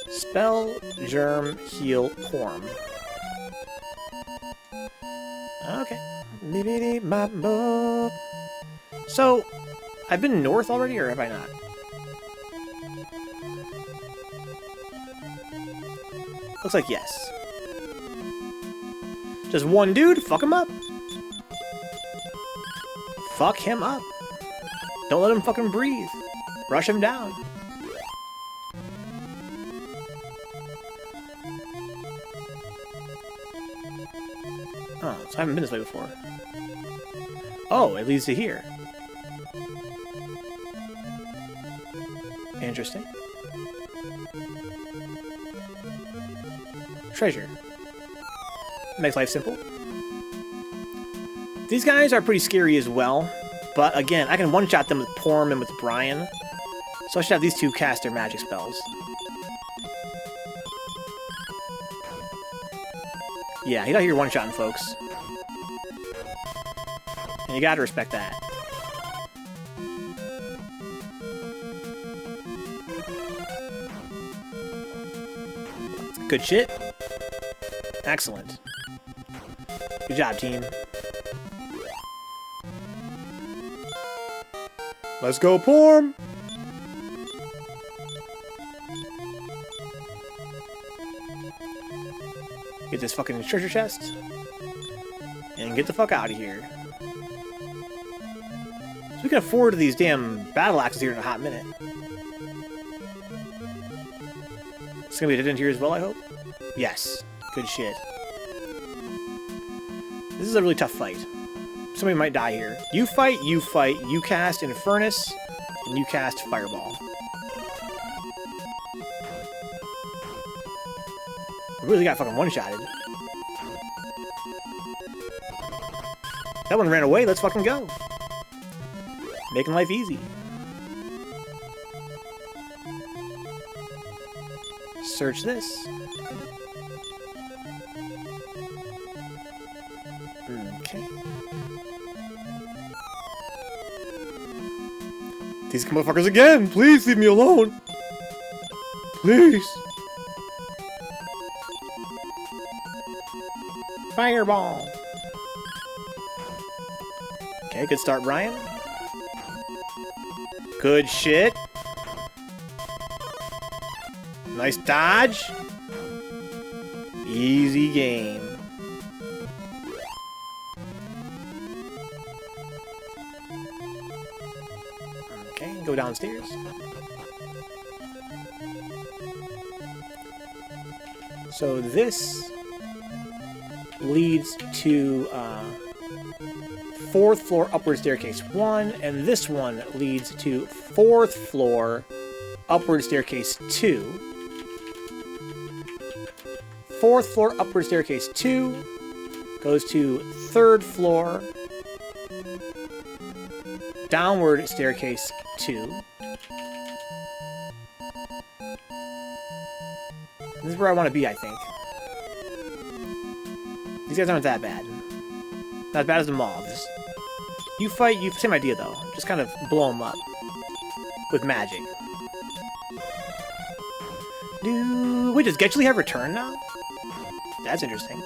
Spell Germ heal Porm. Okay. So, I've been north already, or have I not? Looks like yes. Just one dude, fuck him up. Fuck him up. Don't let him fucking breathe. Rush him down. Oh, so I haven't been this way before. Oh, it leads to here. Interesting. Treasure. Makes life simple. These guys are pretty scary as well, but again, I can one-shot them with Porm and with Brian, so I should have these two cast their magic spells. Yeah, he's out here one-shotting folks. And you gotta respect that. Good shit. Excellent. Good job, team. Let's go, Porm! Get this fucking treasure chest. And get the fuck out of here. So we can afford these damn battle axes here in a hot minute. It's gonna be a dead end here as well, I hope? Yes. Good shit. This is a really tough fight. Somebody might die here. You fight, you cast Infernus, and you cast Fireball. We really got fucking one-shotted. That one ran away, let's fucking go. Making life easy. Search this. Okay. These motherfuckers again! Please leave me alone! Please! Fireball! Okay, good start, Brian. Good shit. Nice dodge. Easy game. Okay, go downstairs. So this leads to 4th floor upward staircase 1, and this one leads to 4th floor upward staircase 2. 4th floor upward staircase 2 goes to 3rd floor downward staircase 2. This is where I want to be, I think. These guys aren't that bad. Not as bad as the mobs. You fight, same idea though. Just kind of blow them up. With magic. Wait, does Getchly have return now? That's interesting.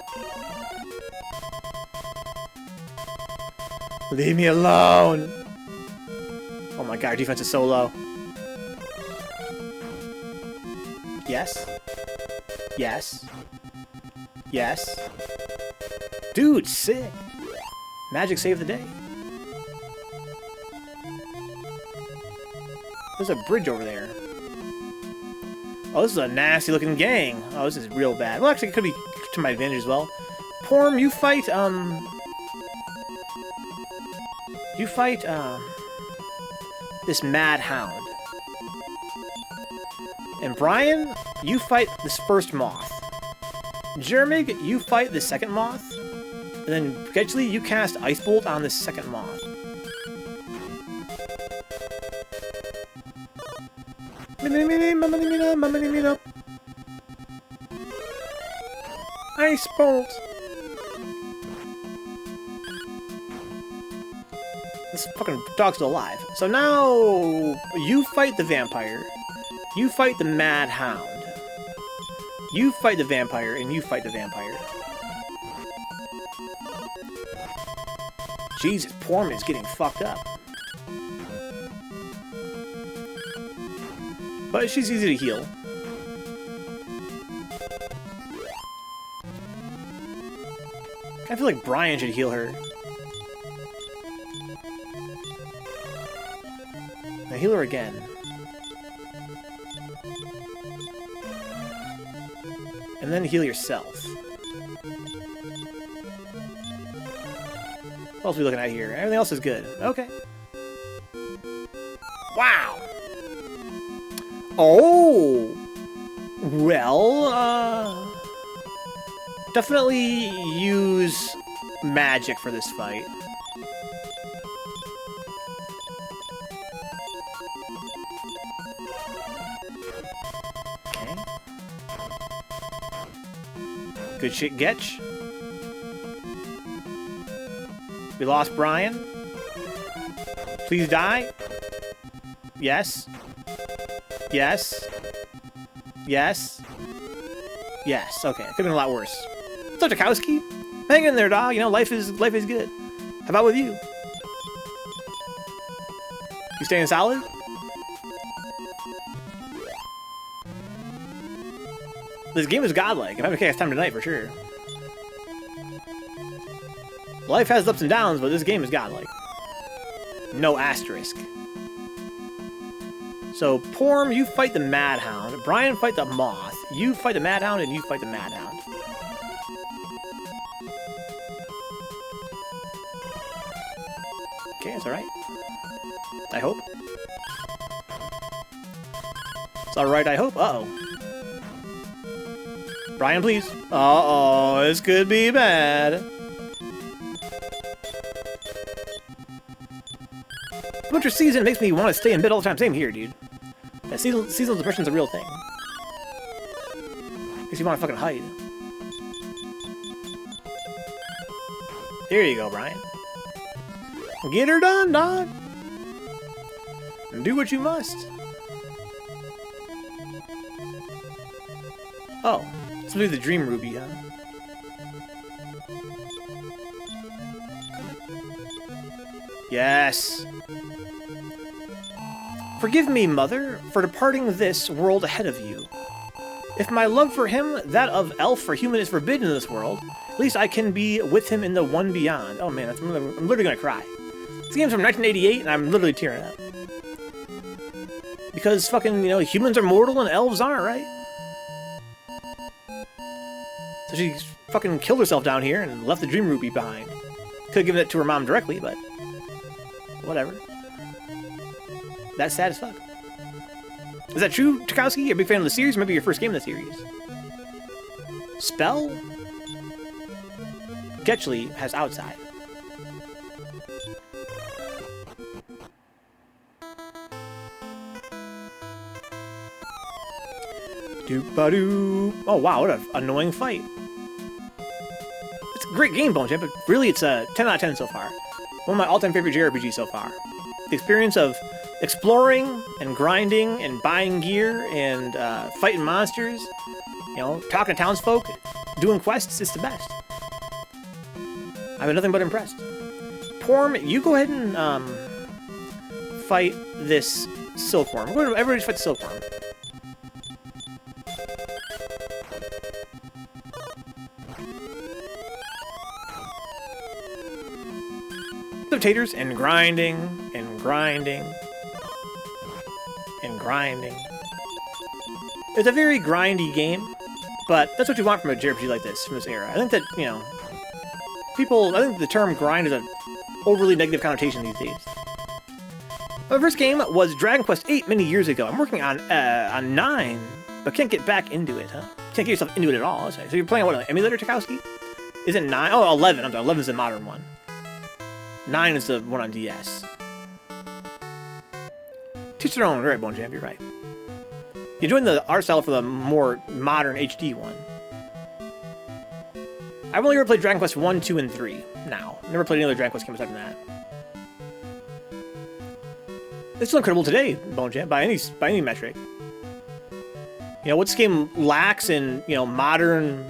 Leave me alone! Oh my god, our defense is so low. Yes. Yes. Yes. Dude, sick! Magic saved the day. There's a bridge over there. Oh, this is a nasty looking gang. Oh, this is real bad. Well, actually, it could be to my advantage as well. Porm, you fight, this Mad Hound. And Brian, you fight this first moth. Jermig, you fight the second moth. And then, Getchly, you cast Ice Bolt on this second moth. Ice Bolt! This fucking dog's still alive. So now, you fight the vampire. You fight the Mad Hound. You fight the vampire, and you fight the vampire. Jesus, Porm is getting fucked up. But she's easy to heal. I feel like Brian should heal her. Now heal her again. And then heal yourself. What else are we looking at here? Everything else is good. Okay. Wow! Oh! Well, definitely use magic for this fight. Okay. Good shit, Getch. We lost Brian. Please die. Yes. Yes. Yes. Yes. Okay. Could have been a lot worse. What's up, Tarkowski? Hang in there, dog. You know, life is good. How about with you? You staying solid? This game is godlike. I'm having a chaos time tonight for sure. Life has ups and downs, but this game is godlike. No asterisk. So, Porm, you fight the Mad Hound. Brian, fight the Moth. You fight the Mad Hound, and you fight the Mad Hound. Okay, it's alright. I hope. It's alright, I hope. Uh-oh. Brian, please. Uh-oh, this could be bad. Winter season makes me want to stay in bed all the time. Same here, dude. That seasonal depression's a real thing. Makes you want to fucking hide. Here you go, Brian. Get her done, dog. And do what you must. Oh, it's maybe the Dream Ruby, huh? Yes. Forgive me, Mother, for departing this world ahead of you. If my love for him, that of elf for human, is forbidden in this world, at least I can be with him in the one beyond. Oh man, I'm literally gonna cry. This game's from 1988, and I'm literally tearing up. Because fucking, you know, humans are mortal and elves aren't, right? So she fucking killed herself down here and left the Dream Ruby behind. Could have given it to her mom directly, but whatever. That's sad as fuck. Is that true, Tarkowski? You're a big fan of the series? Maybe your first game in the series. Spell? Getchley has outside. Doop-ba-doo. Oh wow, what an annoying fight. It's a great game, Bone Champ, but really it's a 10 out of 10 so far. One of my all-time favorite JRPGs so far. The experience of exploring and grinding and buying gear and fighting monsters, you know, talking to townsfolk, doing quests, it's the best. I've been nothing but impressed. Porm, you go ahead and fight this Silkworm. Everybody fight the Silkworm. Taters and grinding and grinding and grinding. It's a very grindy game, but that's what you want from a JRPG like this, from this era. I think that, you know, I think the term grind is an overly negative connotation these days. My first game was Dragon Quest VIII many years ago. I'm working on 9, but can't get back into it, huh? Can't get yourself into it at all. So you're playing on what, an emulator, Tarkowski? Is it 9? Oh, 11. I'm sorry, 11 is the modern one. 9 is the one on DS. Teach their own. You're right, Bone Champ, you're right. You joined the art style for the more modern HD one. I've only ever played Dragon Quest 1, 2, and 3 now. Never played any other Dragon Quest games aside from that. It's still incredible today, Bone Champ, by any metric. You know, what this game lacks in, you know, modern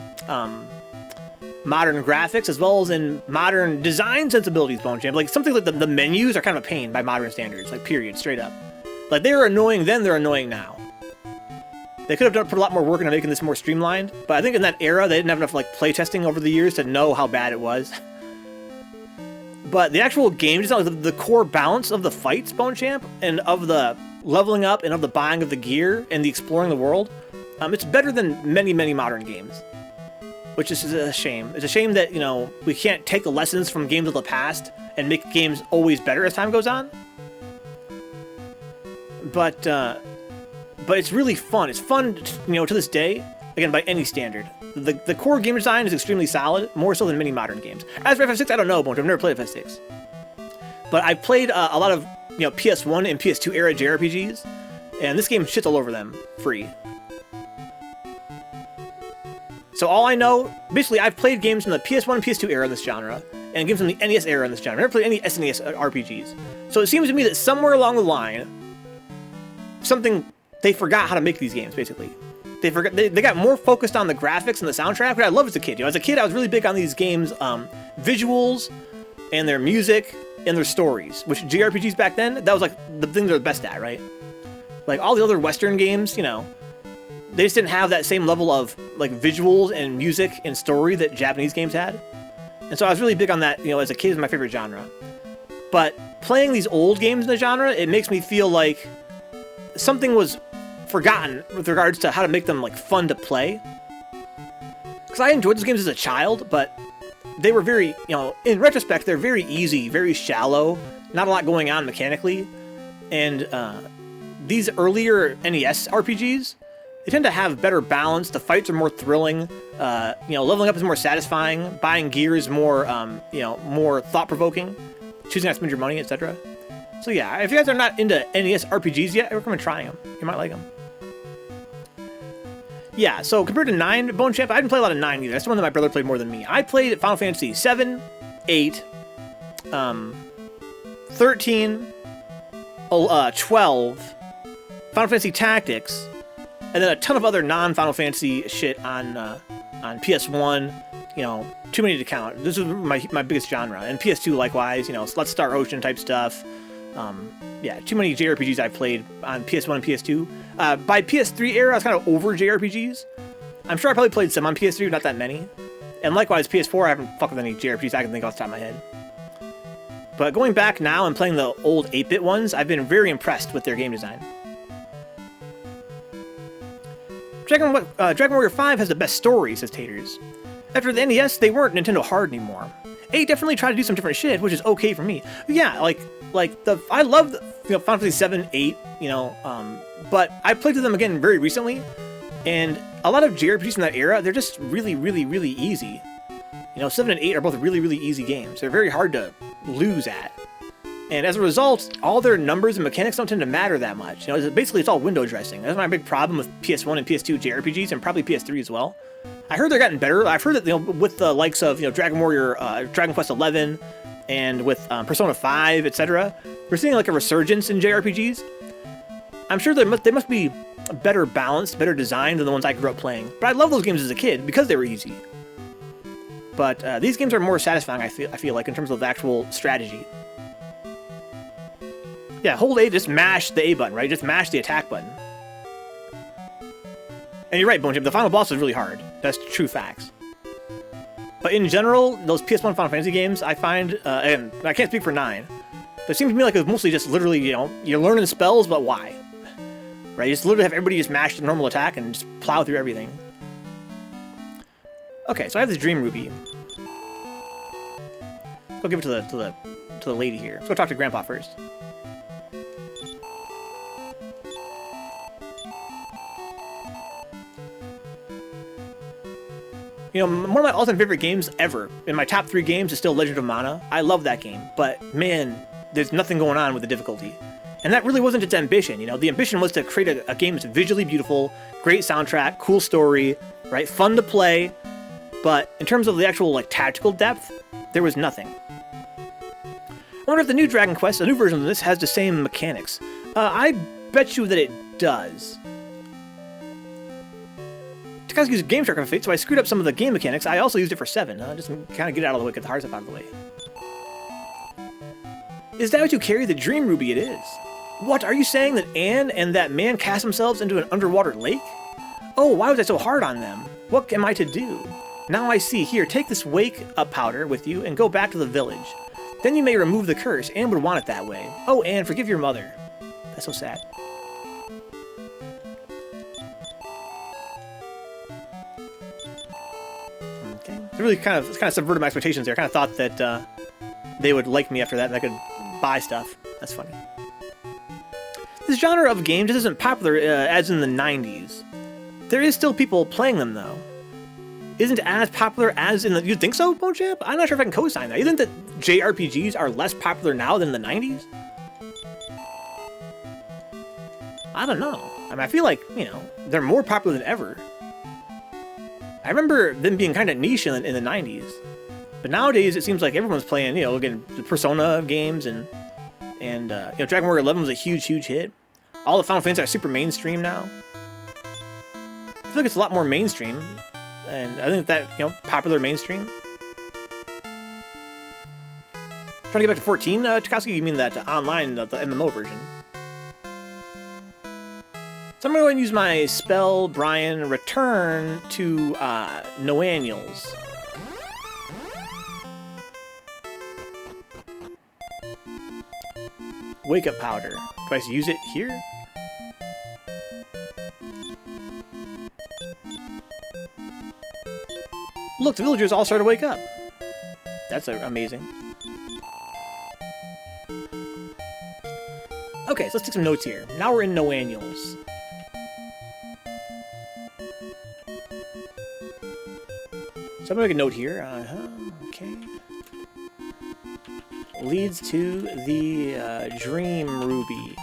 modern graphics as well as in modern design sensibilities, Bone Champ. Like, something like the menus are kind of a pain by modern standards, like, period, straight up. Like, they were annoying then, they're annoying now. They could have put a lot more work into making this more streamlined, but I think in that era, they didn't have enough, like, playtesting over the years to know how bad it was. But the actual game design, the core balance of the fights, Bone Champ, and of the leveling up and of the buying of the gear and the exploring the world, it's better than many, many modern games. Which is a shame. It's a shame that, you know, we can't take the lessons from games of the past and make games always better as time goes on. But it's really fun. It's fun, you know, to this day, again, by any standard. The core game design is extremely solid, more so than many modern games. As for FF6, I don't know, I've never played FF6. But I've played a lot of, you know, PS1 and PS2 era JRPGs, and this game shits all over them, free. So all I know, basically, I've played games from the PS1 and PS2 era in this genre, and games from the NES era in this genre. I've never played any SNES RPGs. So it seems to me that somewhere along the line, they forgot how to make these games, basically. They got more focused on the graphics and the soundtrack, which I loved as a kid. You know, as a kid, I was really big on these games' visuals, and their music, and their stories, which JRPGs back then, that was like the thing they're the best at, right? Like all the other Western games, you know, they just didn't have that same level of like visuals and music and story that Japanese games had. And so I was really big on that, you know, as a kid, is my favorite genre. But playing these old games in the genre, it makes me feel like something was forgotten with regards to how to make them like fun to play. Because I enjoyed those games as a child, but they were very, you know, in retrospect, they're very easy, very shallow, not a lot going on mechanically. And these earlier NES RPGs, they tend to have better balance. The fights are more thrilling. You know, leveling up is more satisfying. Buying gear is more, you know, more thought-provoking. Choosing how to spend your money, etc. So yeah, if you guys are not into NES RPGs yet, I recommend trying them. You might like them. Yeah, so compared to 9, Bone Champ, I didn't play a lot of 9 either. That's the one that my brother played more than me. I played Final Fantasy 7, 8, 13, 12, Final Fantasy Tactics, and then a ton of other non-Final Fantasy shit on PS1. You know, too many to count. This is my biggest genre. And PS2 likewise, you know, Let's Star Ocean type stuff. Yeah, too many JRPGs I played on PS1 and PS2. By PS3 era, I was kind of over JRPGs. I'm sure I probably played some on PS3, not that many. And likewise, PS4, I haven't fucked with any JRPGs I can think off the top of my head. But going back now and playing the old 8-bit ones, I've been very impressed with their game design. Dragon Warrior 5 has the best story, says Taters. After the NES, they weren't Nintendo hard anymore. 8 definitely tried to do some different shit, which is okay for me. But yeah, I love Final Fantasy 7, 8, you know, but I played with them again very recently, and a lot of JRPGs from that era, they're just really, really, really easy. You know, 7 and 8 are both really, really easy games. They're very hard to lose at. And as a result, all their numbers and mechanics don't tend to matter that much. You know, basically it's all window dressing. That's my big problem with PS1 and PS2 JRPGs, and probably PS3 as well. I heard they're getting better. I've heard that, you know, with the likes of, you know, Dragon Warrior, Dragon Quest 11, and with Persona 5, etc., we're seeing like a resurgence in JRPGs. I'm sure they must be better balanced, better designed than the ones I grew up playing. But I love those games as a kid because they were easy. But these games are more satisfying, I feel like, in terms of the actual strategy. Yeah, hold A, just mash the A button, right? Just mash the attack button. And you're right, Bone Champ, the final boss is really hard. That's true facts. But in general, those PS1 Final Fantasy games, I find, and I can't speak for 9, but it seems to me like it was mostly just literally, you know, you're learning spells, but why? Right? You just literally have everybody just mash the normal attack and just plow through everything. Okay, so I have this Dream Ruby. Go give it to the lady here. Let's go talk to Grandpa first. You know, one of my all-time favorite games ever, in my top 3 games, is still Legend of Mana. I love that game, but man, there's nothing going on with the difficulty. And that really wasn't its ambition, you know? The ambition was to create a game that's visually beautiful, great soundtrack, cool story, right? Fun to play, but in terms of the actual, like, tactical depth, there was nothing. I wonder if the new Dragon Quest, the new version of this, has the same mechanics. I bet you that it does. Takasuki used Game Shark on Fate, so I screwed up some of the game mechanics. I also used it for 7. Just kind of get it out of the way, get the hard stuff out of the way. Is that what you carry? The Dream Ruby it is. What, are you saying that Anne and that man cast themselves into an underwater lake? Oh, why was I so hard on them? What am I to do? Now I see. Here, take this wake-up powder with you and go back to the village. Then you may remove the curse. Anne would want it that way. Oh, Anne, forgive your mother. That's so sad. Okay. It really kind of subverted my expectations there. I kind of thought that they would like me after that and I could buy stuff. That's funny. This genre of game just isn't popular as in the 90s. There is still people playing them, though. Isn't as popular as in the... You'd think so, Bonechamp? I'm not sure if I can co-sign that. You think that JRPGs are less popular now than in the 90s? I don't know. I mean, I feel like, you know, they're more popular than ever. I remember them being kind of niche in the 90s. But nowadays, it seems like everyone's playing, you know, again, the Persona games and you know, Dragon Warrior 11 was a huge hit. All the Final Fantasy are super mainstream now. I feel like it's a lot more mainstream, and I think that, you know, popular mainstream. Trying to get back to 14, Takasuki, you mean that online, the MMO version. So I'm going to go ahead and use my spell, Brian, return to Noannuals. Wake-up powder. Do I use it here? Look, the villagers all started to wake up. That's amazing. Okay, so let's take some notes here. Now we're in Noannuals. So I'm gonna make a note here. Okay. Leads to the Dream Ruby.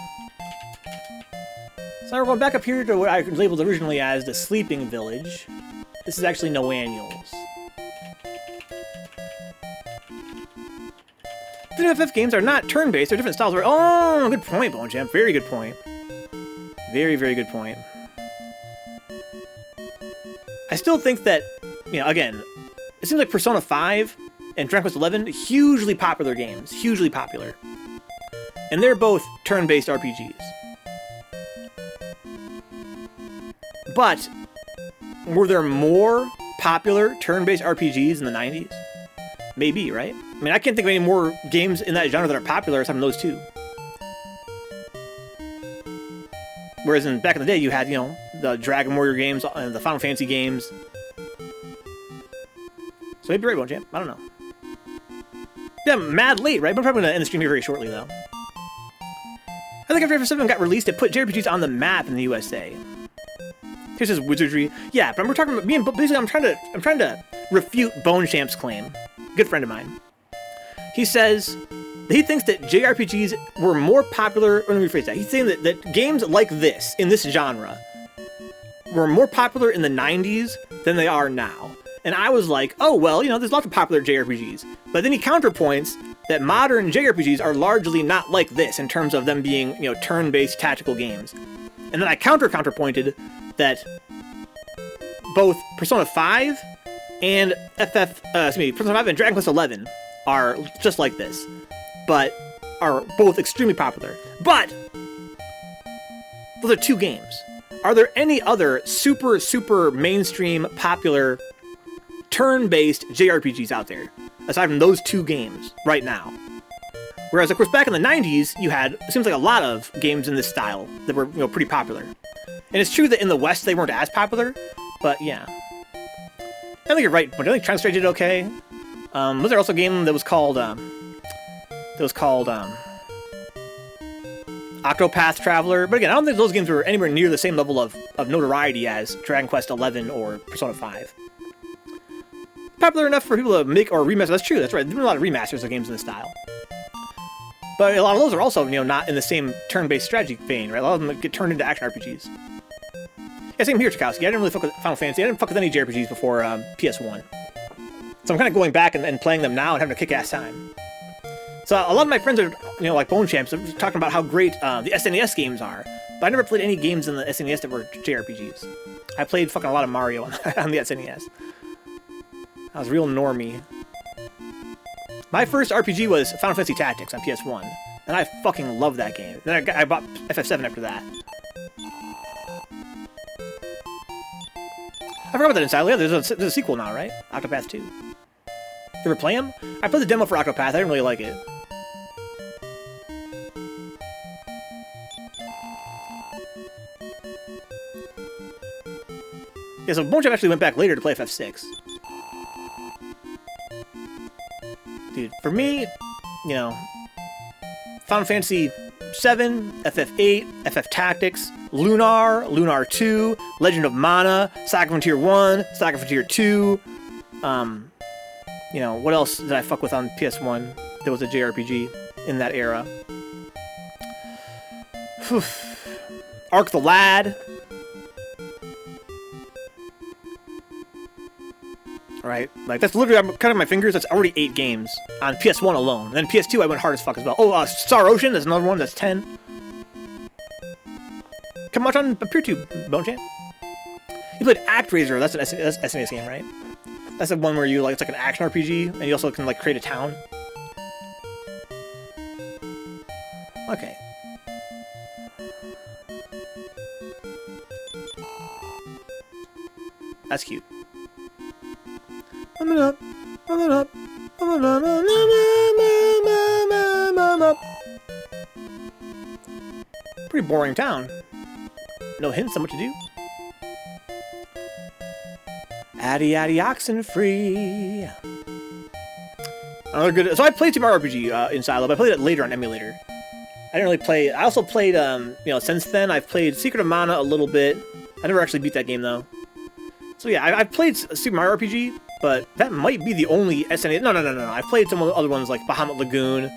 So we're going back up here to what I labeled originally as the Sleeping Village. This is actually Noannuals. The FF games are not turn-based, they're different styles. Oh, good point, Bonechamp. Very good point. Very good point. I still think that, you know, again, it seems like Persona 5 and Dragon Quest 11, hugely popular games. Hugely popular. And they're both turn-based RPGs. But were there more popular turn-based RPGs in the 90s? Maybe, right? I mean, I can't think of any more games in that genre that are popular aside from those two. Whereas back in the day, you had, you know, the Dragon Warrior games and the Final Fantasy games. So maybe right, Bonechamp. I don't know. Yeah, mad late, right? But I'm probably going to end the stream here very shortly, though. I think after FF7 got released, it put JRPGs on the map in the USA. Here's his wizardry. Yeah, but we're talking about me and basically I'm trying to refute Bonechamp's claim. Good friend of mine. He says that he thinks that JRPGs were more popular. Let me rephrase that. He's saying that games like this in this genre were more popular in the 90s than they are now. And I was like, oh well, you know, there's lots of popular JRPGs. But then he counterpoints that modern JRPGs are largely not like this in terms of them being, you know, turn-based tactical games. And then I counterpointed that both Persona 5 and Persona 5 and Dragon Quest 11 are just like this, but are both extremely popular. But those are two games. Are there any other super mainstream popular turn-based JRPGs out there aside from those two games right now? Whereas, of course, back in the 90s, you had, it seems like a lot of games in this style that were, you know, pretty popular. And it's true that in the West they weren't as popular, but yeah. I think you're right, but I think Transstrate did okay. Was there also a game that was called Octopath Traveler? But again, I don't think those games were anywhere near the same level of notoriety as Dragon Quest 11 or Persona 5. Popular enough for people to make or remaster. That's true, that's right. There were a lot of remasters of games in this style. But a lot of those are also, you know, not in the same turn-based strategy vein, right? A lot of them get turned into action RPGs. Yeah, same here, Takasuki. I didn't really fuck with Final Fantasy. I didn't fuck with any JRPGs before PS1. So I'm kind of going back and playing them now and having a kick-ass time. So a lot of my friends are, you know, like Bonechamps, are talking about how great the SNES games are. But I never played any games in the SNES that were JRPGs. I played fucking a lot of Mario on the SNES. I was real normie. My first RPG was Final Fantasy Tactics on PS1, and I fucking loved that game. Then I bought FF7 after that. I forgot about that inside. Yeah, there's a sequel now, right? Octopath 2. You ever play him? I played the demo for Octopath. I didn't really like it. Yeah, so Bone Champ actually went back later to play FF6. Dude, for me, you know, Final Fantasy 7, FF8, FF Tactics, Lunar, Lunar 2, Legend of Mana, Saga Frontier 1, Saga Frontier 2. You know, what else did I fuck with on PS1 that was a JRPG in that era? Arc the Lad. Right? Like, that's literally, I'm cutting my fingers, that's already 8 games on PS1 alone. And then PS2, I went hard as fuck as well. Oh, Star Ocean, there's another one, that's 10. Come watch on PeerTube, Bone Champ. You played ActRaiser, that's an SNES game, right? That's the one where you, like, it's like an action RPG, and you also can, like, create a town. Okay. That's cute. Pretty boring town. No hints on what to do. Addy Addy Oxen Free. Another good. So I played Super Mario RPG in Silo, but I played it later on emulator. I didn't really play. I also played, you know, since then I've played Secret of Mana a little bit. I never actually beat that game though. So yeah, I've played Super Mario RPG, but that might be the only SNES. No. I've played some other ones like Bahamut Lagoon,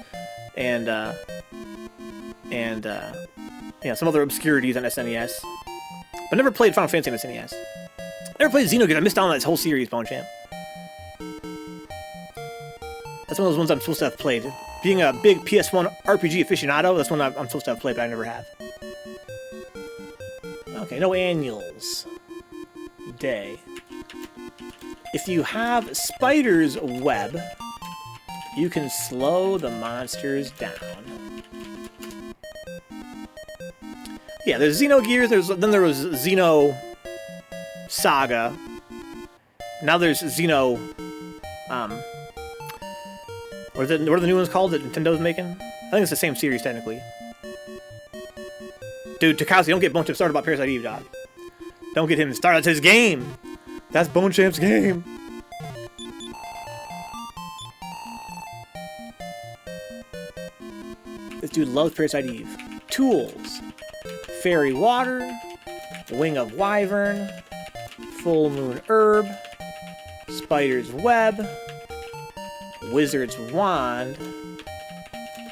and yeah, some other obscurities on SNES. But never played Final Fantasy on SNES. Never played Xenogears. I missed out on that whole series, Bone Champ. That's one of those ones I'm supposed to have played. Being a big PS1 RPG aficionado, that's one I'm supposed to have played, but I never have. Okay, no annuals. Day. If you have Spider's Web, you can slow the monsters down. Yeah, there's Xenogears, then there was Xeno Saga. Now there's Xeno... what are the new ones called that Nintendo's making? I think it's the same series, technically. Dude, Takasi, don't get Bone Champ started about Parasite Eve, dog. Don't get him started. That's his game! That's Bone Champ's game! This dude loves Parasite Eve. Tools. Fairy Water. Wing of Wyvern. Full Moon Herb. Spider's Web. Wizard's Wand.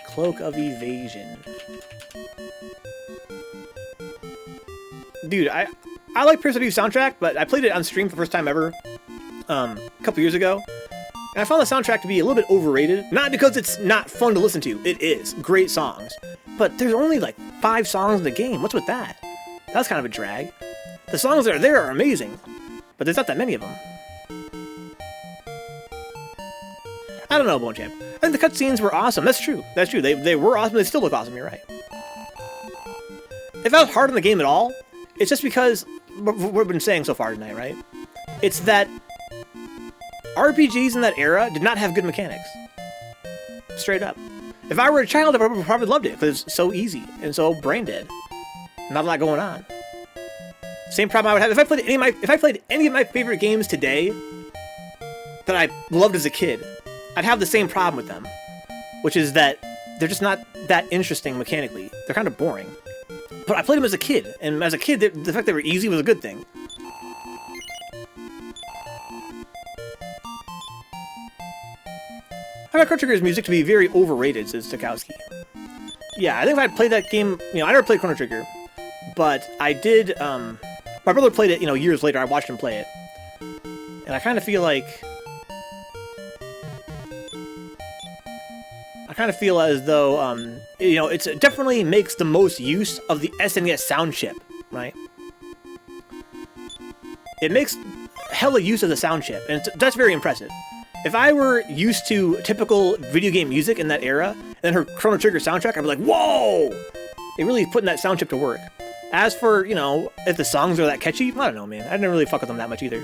Cloak of Evasion. Dude, I like Parasite Eve soundtrack, but I played it on stream for the first time ever a couple years ago. And I found the soundtrack to be a little bit overrated. Not because it's not fun to listen to. It is. Great songs. But there's only like 5 songs in the game. What's with that? That's kind of a drag. The songs that are there are amazing. But there's not that many of them. I don't know, Bone Champ. I think the cutscenes were awesome. That's true. That's true. They were awesome. They still look awesome. You're right. If I was hard on the game at all, it's just because what we've been saying so far tonight, right? It's that RPGs in that era did not have good mechanics. Straight up. If I were a child, I probably loved it because it's so easy and so brain dead. Not a lot going on. Same problem I would have if I played any of my favorite games today that I loved as a kid. I'd have the same problem with them, which is that they're just not that interesting mechanically. They're kind of boring. But I played them as a kid, and as a kid, the fact they were easy was a good thing. I got Chrono Trigger's music to be very overrated, says Stokowski. Yeah, I think if I'd played that game, you know, I never played Chrono Trigger, but I did, my brother played it, you know, years later. I watched him play it. And I kind of feel like kind of feel as though, you know, it definitely makes the most use of the SNES sound chip, right? It makes hella use of the sound chip, and that's very impressive. If I were used to typical video game music in that era, and then her Chrono Trigger soundtrack, I'd be like, whoa! They really putting that sound chip to work. As for, you know, if the songs are that catchy, I don't know, man. I didn't really fuck with them that much either.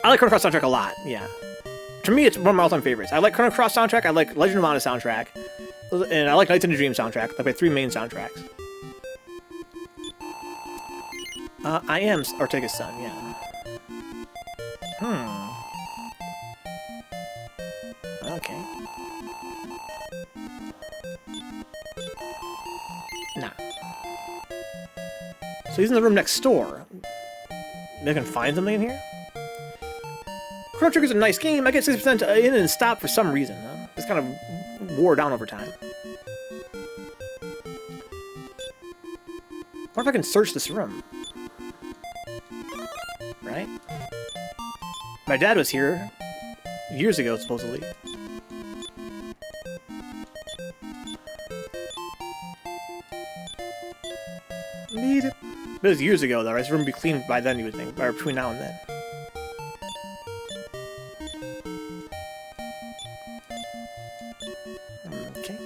I like Chrono Cross soundtrack a lot, yeah. To me, it's one of my all-time favorites. I like Chrono Cross soundtrack, I like Legend of Mana soundtrack, and I like Nights in a Dream soundtrack, like my 3 main soundtracks. I am Ortega's son, yeah. Okay. Nah. So he's in the room next door. Maybe I can find something in here? Chrono Trigger's a nice game. I get 6% in and stop for some reason. It's kind of wore down over time. What if I can search this room? Right? My dad was here years ago, supposedly. It was years ago, though, right? This room would be cleaned by then, you would think, or between now and then. Okay.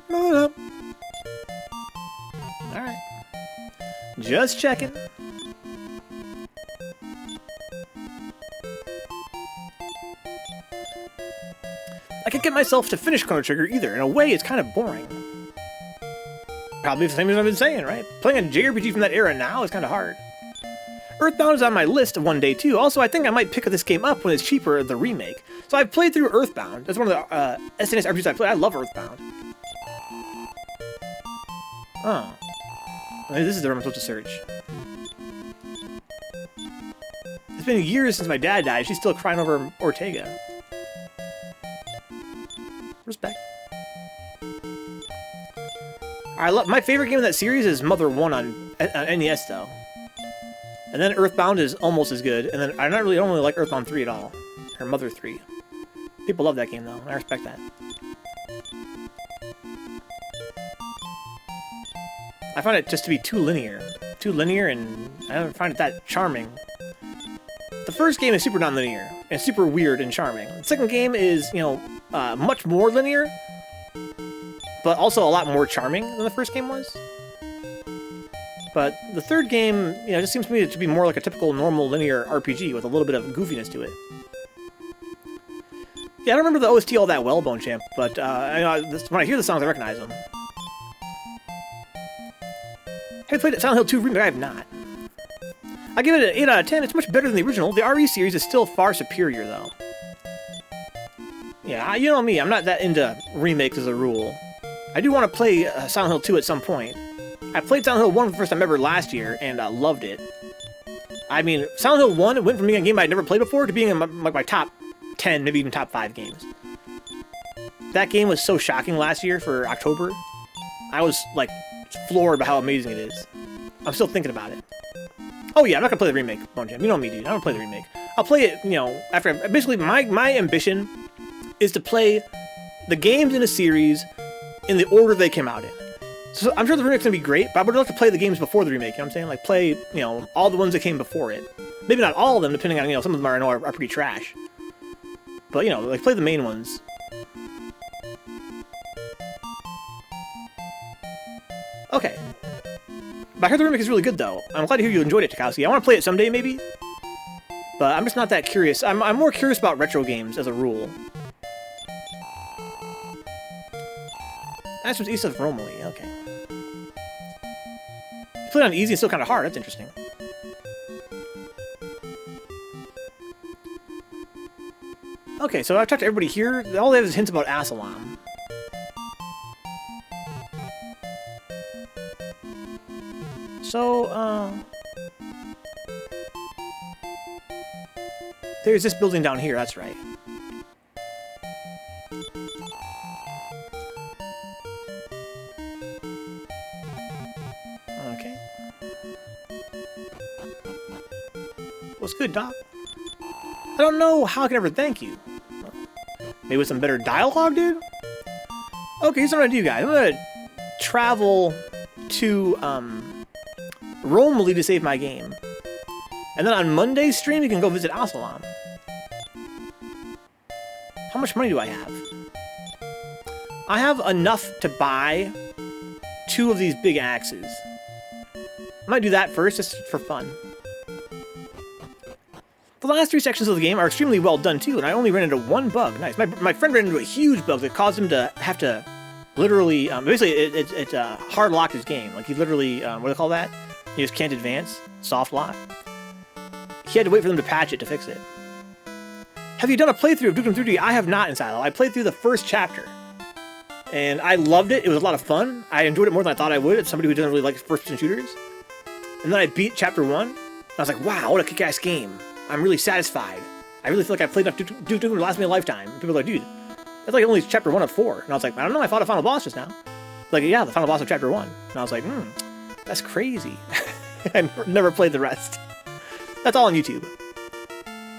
Move it up. Alright. Just checking. I can't get myself to finish Chrono Trigger either. In a way, it's kind of boring. Probably the same as I've been saying, right? Playing a JRPG from that era now is kind of hard. Earthbound is on my list of one day too. Also, I think I might pick this game up when it's cheaper, the remake. So I've played through Earthbound. That's one of the SNES RPGs I played. I love Earthbound. Oh. Maybe this is the room I'm supposed to search. It's been years since my dad died. She's still crying over Ortega. Respect. My favorite game in that series is Mother 1 on NES, though. And then Earthbound is almost as good. And then I don't really like Earthbound 3 at all. Or Mother 3. People love that game, though. I respect that. I find it just to be too linear. Too linear, and I don't find it that charming. The first game is super non-linear, and super weird and charming. The second game is, you know, much more linear, but also a lot more charming than the first game was. But the third game, you know, just seems to me to be more like a typical normal linear RPG with a little bit of goofiness to it. Yeah, I don't remember the OST all that well, Bone Champ, but when I hear the songs, I recognize them. Have you played Silent Hill 2 Remake? I have not. I give it an 8 out of 10. It's much better than the original. The RE series is still far superior, though. Yeah, you know me. I'm not that into remakes as a rule. I do want to play Silent Hill 2 at some point. I played Silent Hill 1 for the first time ever last year, and loved it. I mean, Silent Hill 1 went from being a game I'd never played before to being in my top 10, maybe even top 5 games. That game was so shocking last year for October. I was, like, floored by how amazing it is. I'm still thinking about it. Oh yeah, I'm not gonna play the remake, Bone Jam. You know me, dude. I don't play the remake. I'll play it, you know, after... Basically, my ambition is to play the games in a series in the order they came out in. So I'm sure the remake's gonna be great, but I would love to play the games before the remake, you know what I'm saying? Like, play, you know, all the ones that came before it. Maybe not all of them, depending on, you know, some of them I know are pretty trash. But, you know, like, play the main ones. Okay. But I heard the remake is really good, though. I'm glad to hear you enjoyed it, Takowski. I want to play it someday, maybe. But I'm just not that curious. I'm more curious about retro games, as a rule. That's just east of Romilly, okay. You played on easy and still kind of hard, that's interesting. Okay, so I've talked to everybody here. All they have is hints about Asalam. So, there's this building down here, that's right. Okay. What's good, Doc? I don't know how I can ever thank you. Maybe with some better dialogue, dude? Okay, here's what I'm gonna do, guys. I'm gonna travel to, Rome to save my game. And then on Monday's stream, you can go visit Aslan. How much money do I have? I have enough to buy 2 of these big axes. I might do that first, just for fun. The last 3 sections of the game are extremely well done too, and I only ran into 1 bug. Nice. My friend ran into a huge bug that caused him to have to literally, basically it hard locked his game. Like he literally, what do they call that? He just can't advance. Soft lock. He had to wait for them to patch it to fix it. Have you done a playthrough of Duke Nukem 3D? I have not in Silo. I played through the first chapter. And I loved it. It was a lot of fun. I enjoyed it more than I thought I would as somebody who doesn't really like first-person shooters. And then I beat Chapter 1. And I was like, wow, what a kick-ass game. I'm really satisfied. I really feel like I played enough Duke Nukem to last me a lifetime. And people are like, dude, that's like only Chapter 1 of 4. And I was like, I don't know, I fought a final boss just now. Like, yeah, the final boss of Chapter 1. And I was like, that's crazy. I never played the rest. That's all on YouTube.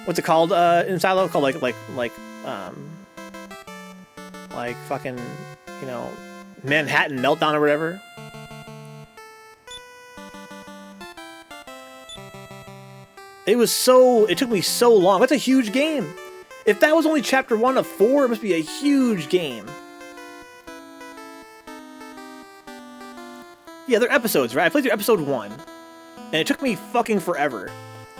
What's it called in Silo? Called like fucking, you know, Manhattan Meltdown or whatever. It took me so long. That's a huge game. If that was only Chapter 1 of 4, it must be a huge game. Yeah, they're episodes, right? I played through episode 1, and it took me fucking forever.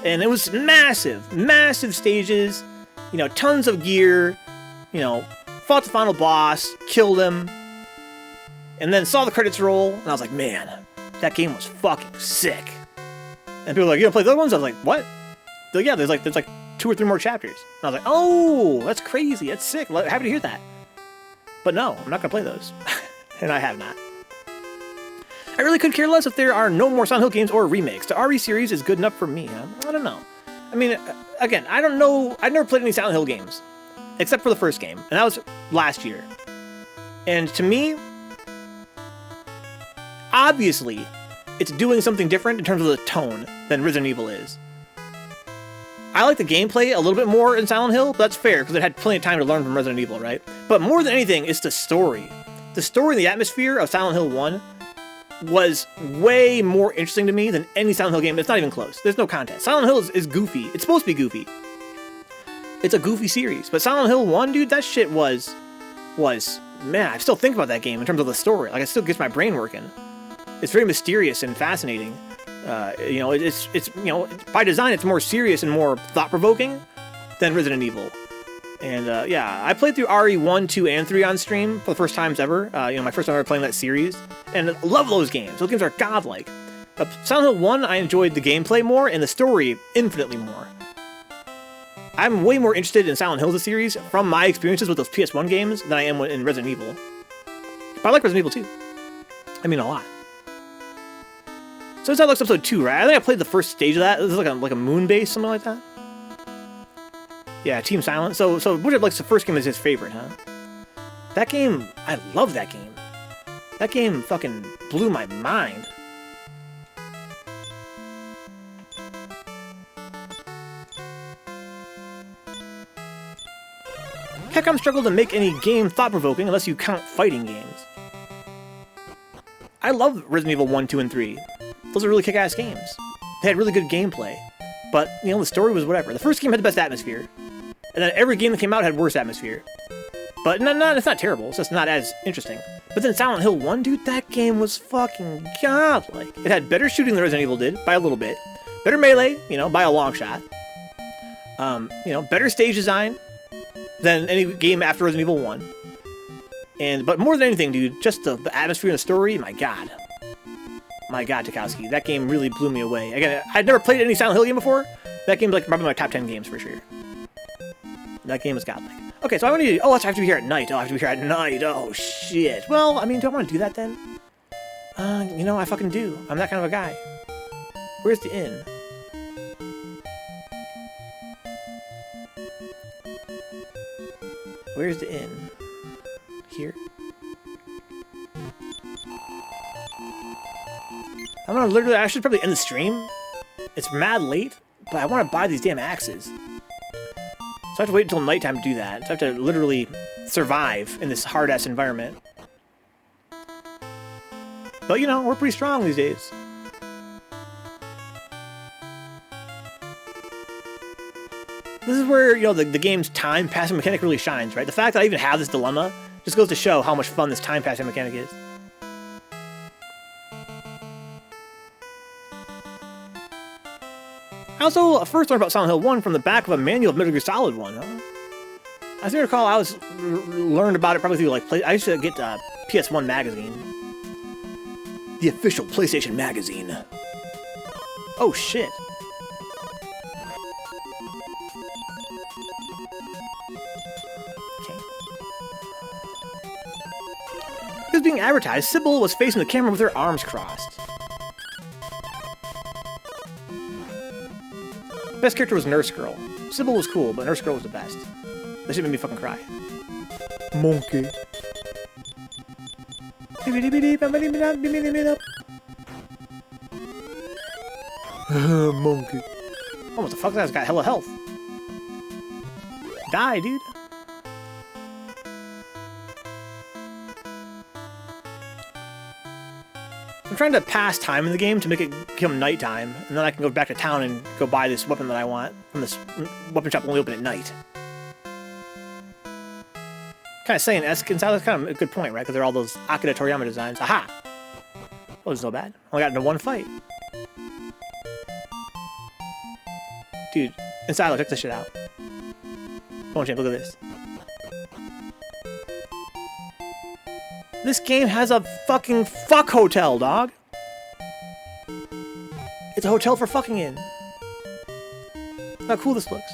And it was massive, massive stages, you know, tons of gear, you know, fought the final boss, killed him, and then saw the credits roll, and I was like, man, that game was fucking sick. And people were like, you don't play the other ones? I was like, what? They're like, yeah, there's like 2 or 3 more chapters. And I was like, oh, that's crazy, that's sick, happy to hear that. But no, I'm not gonna play those. And I have not. I really could care less if there are no more Silent Hill games or remakes. The RE series is good enough for me, huh? I don't know. I mean, again, I don't know. I've never played any Silent Hill games. Except for the first game. And that was last year. And to me, obviously, it's doing something different in terms of the tone than Resident Evil is. I like the gameplay a little bit more in Silent Hill, but that's fair, because it had plenty of time to learn from Resident Evil, right? But more than anything, it's the story. The story and the atmosphere of Silent Hill 1 was way more interesting to me than any Silent Hill game. It's not even close. There's no contest. Silent Hill is goofy. It's supposed to be goofy. It's a goofy series. But Silent Hill 1, dude, that shit was, man, I still think about that game in terms of the story. Like, it still gets my brain working. It's very mysterious and fascinating. You know, it's you know, by design, it's more serious and more thought-provoking than Resident Evil. And, yeah, I played through RE 1, 2, and 3 on stream for the first times ever. You know, my first time ever playing that series. And I love those games. Those games are godlike. Silent Hill 1, I enjoyed the gameplay more, and the story infinitely more. I'm way more interested in Silent Hill, the series, from my experiences with those PS1 games than I am in Resident Evil. But I like Resident Evil 2. I mean, a lot. So it's Lux episode 2, right? I think I played the first stage of that. This is like a moon base, something like that. Yeah, Team Silent. So Butcher likes the first game is his favorite, huh? That game, I love that game. That game fucking blew my mind. Capcom struggled to make any game thought-provoking unless you count fighting games. I love Resident Evil 1, 2, and 3. Those are really kick-ass games. They had really good gameplay. But, you know, the story was whatever. The first game had the best atmosphere. And then every game that came out had worse atmosphere. But it's not terrible, it's just not as interesting. But then Silent Hill 1, dude, that game was fucking godlike. It had better shooting than Resident Evil did, by a little bit. Better melee, you know, by a long shot. You know, better stage design than any game after Resident Evil 1. But more than anything, dude, just the atmosphere and the story, my god. My god, Tarkowski, that game really blew me away. Again, I'd never played any Silent Hill game before. That game's like probably my top 10 games for sure. That game is godlike. Okay, so I want to. Oh, I have to be here at night. Oh, I have to be here at night. Oh, shit. Well, I mean, do I want to do that then? You know, I fucking do. I'm that kind of a guy. Where's the inn? Where's the inn? Here? I should probably end the stream. It's mad late, but I want to buy these damn axes. So I have to wait until nighttime to do that. So I have to literally survive in this hard-ass environment. But, you know, we're pretty strong these days. This is where, you know, the game's time passing mechanic really shines, right? The fact that I even have this dilemma just goes to show how much fun this time passing mechanic is. I also first learned about Silent Hill 1 from the back of a manual of Metal Gear Solid 1. Huh? I seem to recall I learned about it probably through, like, I used to get PS1 magazine. The official PlayStation magazine. Oh, shit. Okay. Because being advertised, Sybil was facing the camera with her arms crossed. Best character was Nurse Girl. Sybil was cool, but Nurse Girl was the best. That shit made me fucking cry. Monkey. Monkey. Oh, what the fuck? That guy's got hella health. Die, dude. I'm trying to pass time in the game to make it become nighttime, and then I can go back to town and go buy this weapon that I want from this weapon shop only open at night. Kind of saying Eskin style, that's kind of a good point, right? Because they're all those Akira Toriyama designs. Aha! That wasn't so bad. Only got into one fight. Dude, inside, check this shit out. Come on, champ, look at this. This game has a fucking fuck hotel, dog. It's a hotel for fucking in. Look how cool this looks.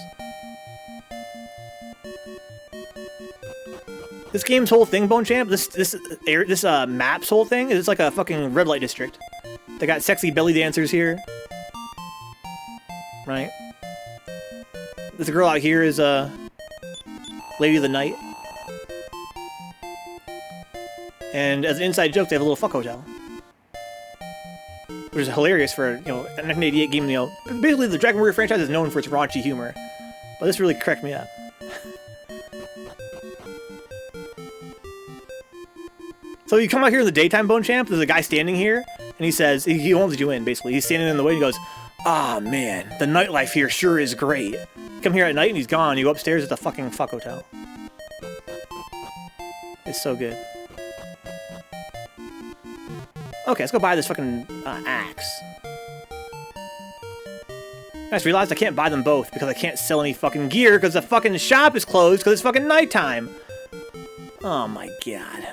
This game's whole thing, Bone Champ, this map's whole thing is like a fucking red light district. They got sexy belly dancers here. Right? This girl out here is Lady of the Night. And as an inside joke, they have a little fuck hotel. Which is hilarious for, you know, a 1988 game, you know. Basically, the Dragon Warrior franchise is known for its raunchy humor. But this really cracked me up. So you come out here in the daytime, Bone Champ, there's a guy standing here, and he says, he won't let you in, basically. He's standing in the way, and he goes, "Ah, man, the nightlife here sure is great." You come here at night, and he's gone. You go upstairs, it's a fucking fuck hotel. It's so good. Okay, let's go buy this fucking axe. I just realized I can't buy them both because I can't sell any fucking gear because the fucking shop is closed because it's fucking nighttime. Oh my god.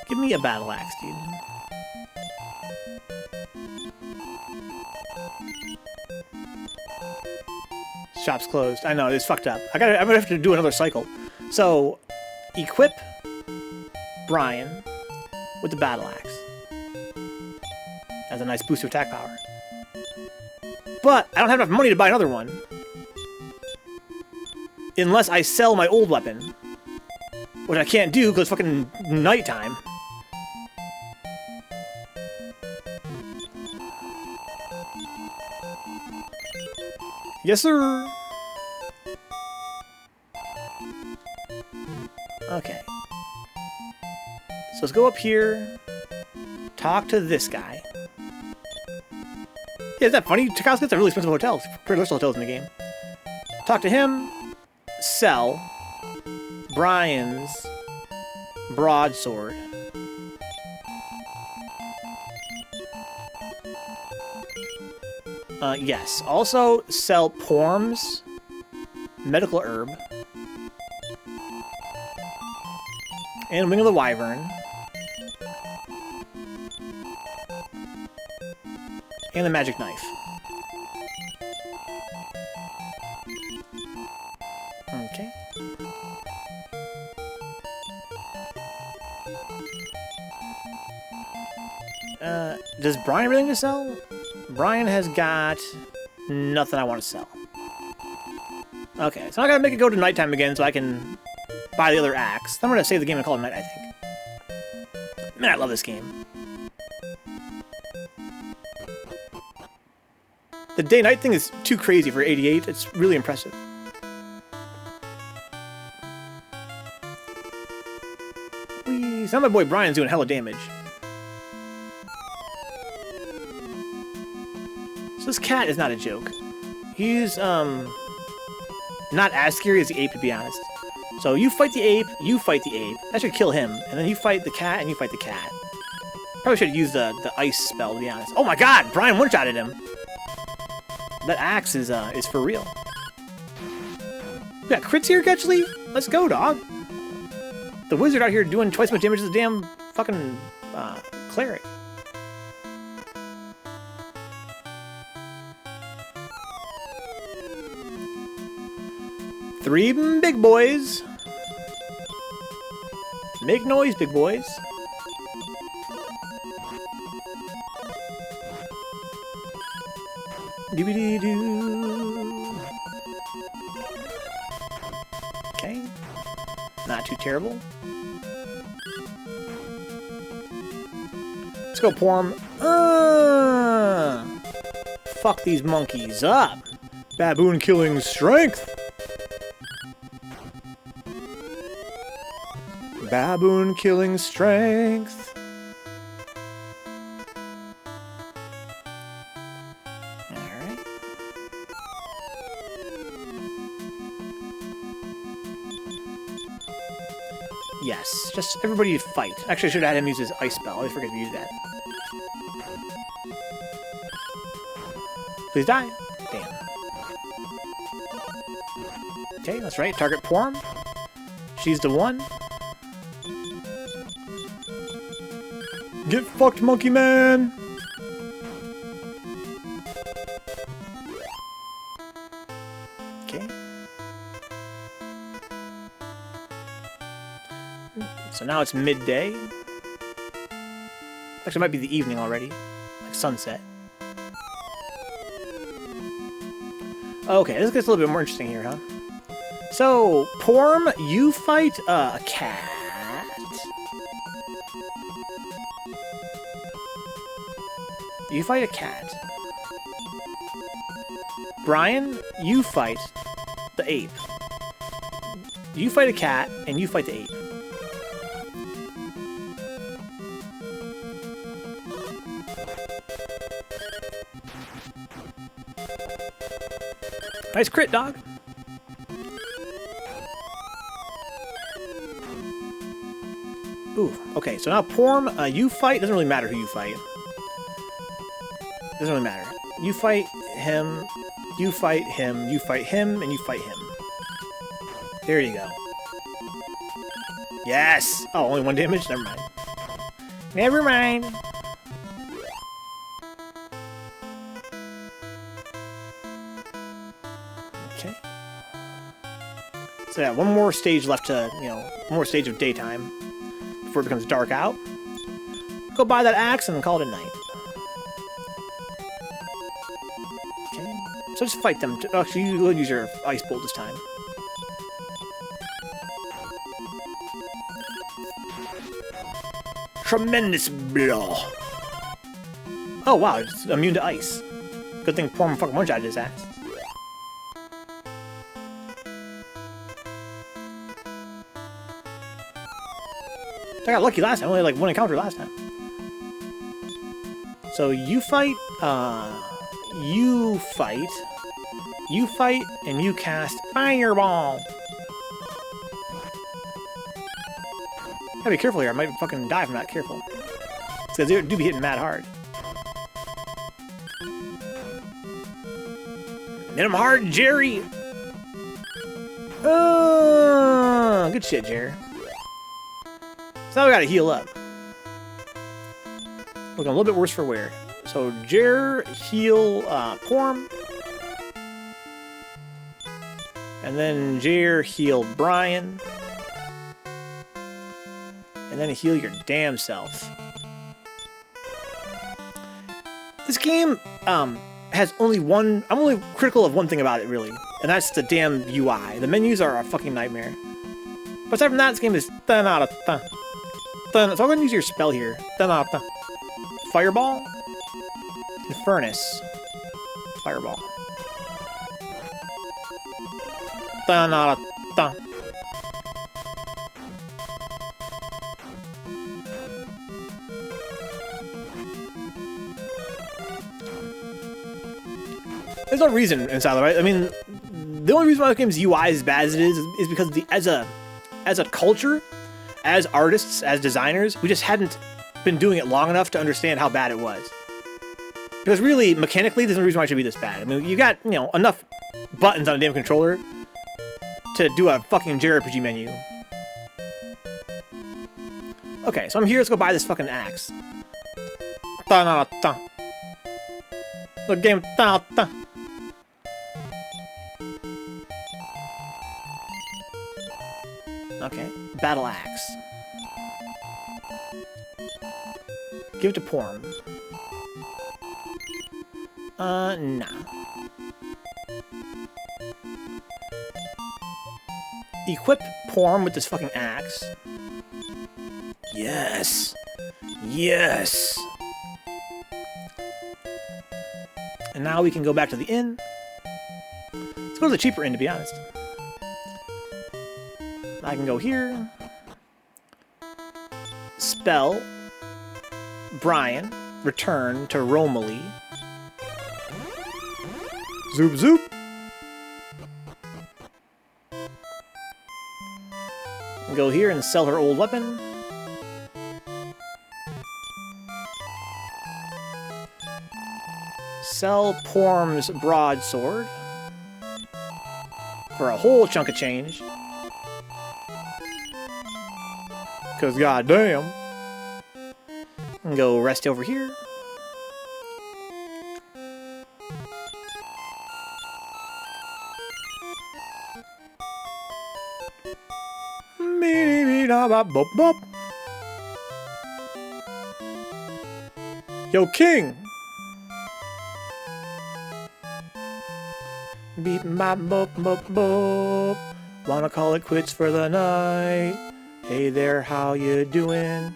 Give me a battle axe, dude. Shop's closed. I know, it's fucked up. I'm gonna have to do another cycle. So, equip Brian with the battle axe. That's a nice boost to attack power. But I don't have enough money to buy another one. Unless I sell my old weapon. Which I can't do because it's fucking nighttime. Yes, sir. Okay. So let's go up here. Talk to this guy. Yeah, is that funny? Tchaikovsky's a really expensive hotel. Pretty much hotels in the game. Talk to him. Sell Brian's broadsword. Yes. Also, sell Porm's medical herb. And Wing of the Wyvern. And the magic knife. Okay. Does Brian have everything to sell? Brian has got nothing I want to sell. Okay, so I gotta make it go to nighttime again so I can buy the other axe. I'm gonna save the game and call it night, I think. Man, I love this game. The day-night thing is too crazy for 88. It's really impressive. Whee! So my boy Brian's doing hella damage. So this cat is not a joke. He's, not as scary as the ape, to be honest. So you fight the ape, you fight the ape. That should kill him. And then you fight the cat, and you fight the cat. Probably should have used the ice spell, to be honest. Oh my god! Brian one-shotted him! That axe is for real. We got crits here, Getchley? Let's go, dog. The wizard out here doing twice as much damage as the damn fucking cleric. Three big boys. Make noise, big boys. Doobie-dee-doo. Okay. Not too terrible. Let's go, Porm. Fuck these monkeys up. Baboon killing strength. Baboon killing strength. Alright. Yes, just everybody fight. Actually, I should have had him use his ice spell. I always forget to use that. Please die. Damn. Okay, that's right. Target Porm. She's the one. Get fucked, monkey man! Okay. So now it's midday. Actually, it might be the evening already. Like sunset. Okay, this gets a little bit more interesting here, huh? So, Porm, you fight a cat. You fight a cat. Brian, you fight the ape. You fight a cat, and you fight the ape. Nice crit, dog. Ooh, okay, so now Porm, you fight. Doesn't really matter who you fight. Doesn't really matter. You fight him, you fight him, you fight him, and you fight him. There you go. Yes! Oh, only one damage? Never mind. Never mind. Okay. So yeah, one more stage left to, you know, one more stage of daytime before it becomes dark out. Go buy that axe and call it a night. So just fight them. Actually, you go use your ice bolt this time. Tremendous blow. Oh wow, it's immune to ice. Good thing Porm fucking one-shotted his ass. I got lucky last time. I only had like one encounter last time. So you fight. You fight, and you cast Fireball. Gotta be careful here, I might fucking die if I'm not careful. Because they do be hitting mad hard. Hit him hard, Jerry! Good shit, Jerry. So now we gotta heal up. Looking a little bit worse for wear. So, Jer, heal Porm. And then Jer, heal Brian. And then heal your damn self. This game has only one... I'm only critical of one thing about it, really. And that's the damn UI. The menus are a fucking nightmare. But aside from that, this game is... So I'm going to use your spell here. Fireball? And Furnace. fireball. Da-na-da-da. There's no reason inside, right? I mean, the only reason why the game's UI is as bad as it is because as a culture, as artists, as designers, we just hadn't been doing it long enough to understand how bad it was. Because really, mechanically, there's no reason why it should be this bad. I mean, you got, you know, enough buttons on a damn controller to do a fucking JRPG menu. Okay, so I'm here, let's go buy this fucking axe. Da-na-da-da. The game, da-da. Okay, battle axe. Give it to Porm. Nah. Equip Porm with this fucking axe. Yes! Yes! And now we can go back to the inn. Let's go to the cheaper inn, to be honest. I can go here. Spell. Brian. Return to Romilly. Zoop zoop. Go here and sell her old weapon. Sell Porm's broadsword for a whole chunk of change. Cause goddamn. And go rest over here. Yo, King! Beep bop bop bop bop. Wanna call it quits for the night? Hey there, how you doing?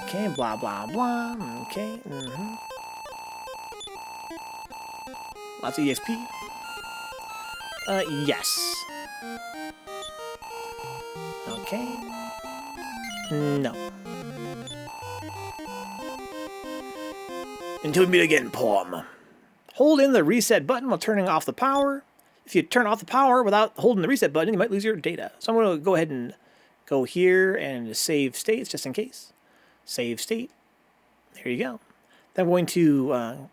Okay, blah blah blah. Okay, Lots of EXP. Yes. Okay. No. Until we meet again, Porm. Hold in the reset button while turning off the power. If you turn off the power without holding the reset button, you might lose your data. So I'm going to go ahead and go here and save states just in case. Save state. There you go. Then I'm going to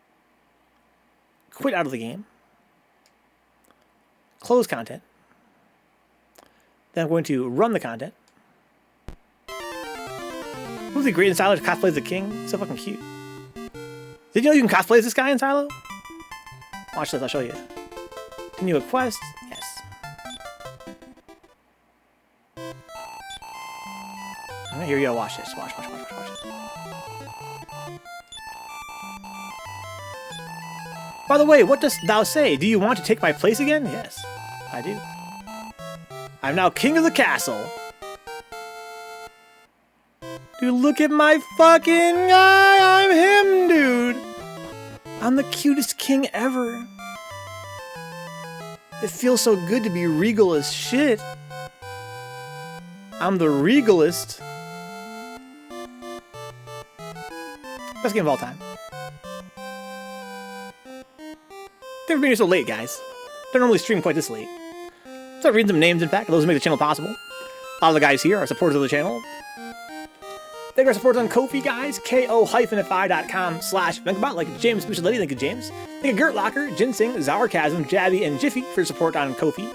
quit out of the game. Close content. Then I'm going to run the content. Who's the great in Silo to cosplay as the king? He's so fucking cute. Did you know you can cosplay as this guy in Silo? Watch this, I'll show you. Continue a quest? Yes. Alright, here you go, watch this. Watch this. By the way, what dost thou say? Do you want to take my place again? Yes, I do. I'm now king of the castle. Dude, look at my fucking guy! I'm him, dude! I'm the cutest king ever. It feels so good to be regal as shit. I'm the regalist. Best game of all time. Thanks for being here so late, guys. Don't normally stream quite this late. Start reading some names, in fact, those who make the channel possible. A lot of the guys here are supporters of the channel. Thank our supporters on Ko-fi, guys. ko-fi.com/Vencabot, like James Micheletti, thank you, James. Thank you, Gert Locker, Ginseng, Zawarchasm, Jabby, and Jiffy for your support on Ko-fi.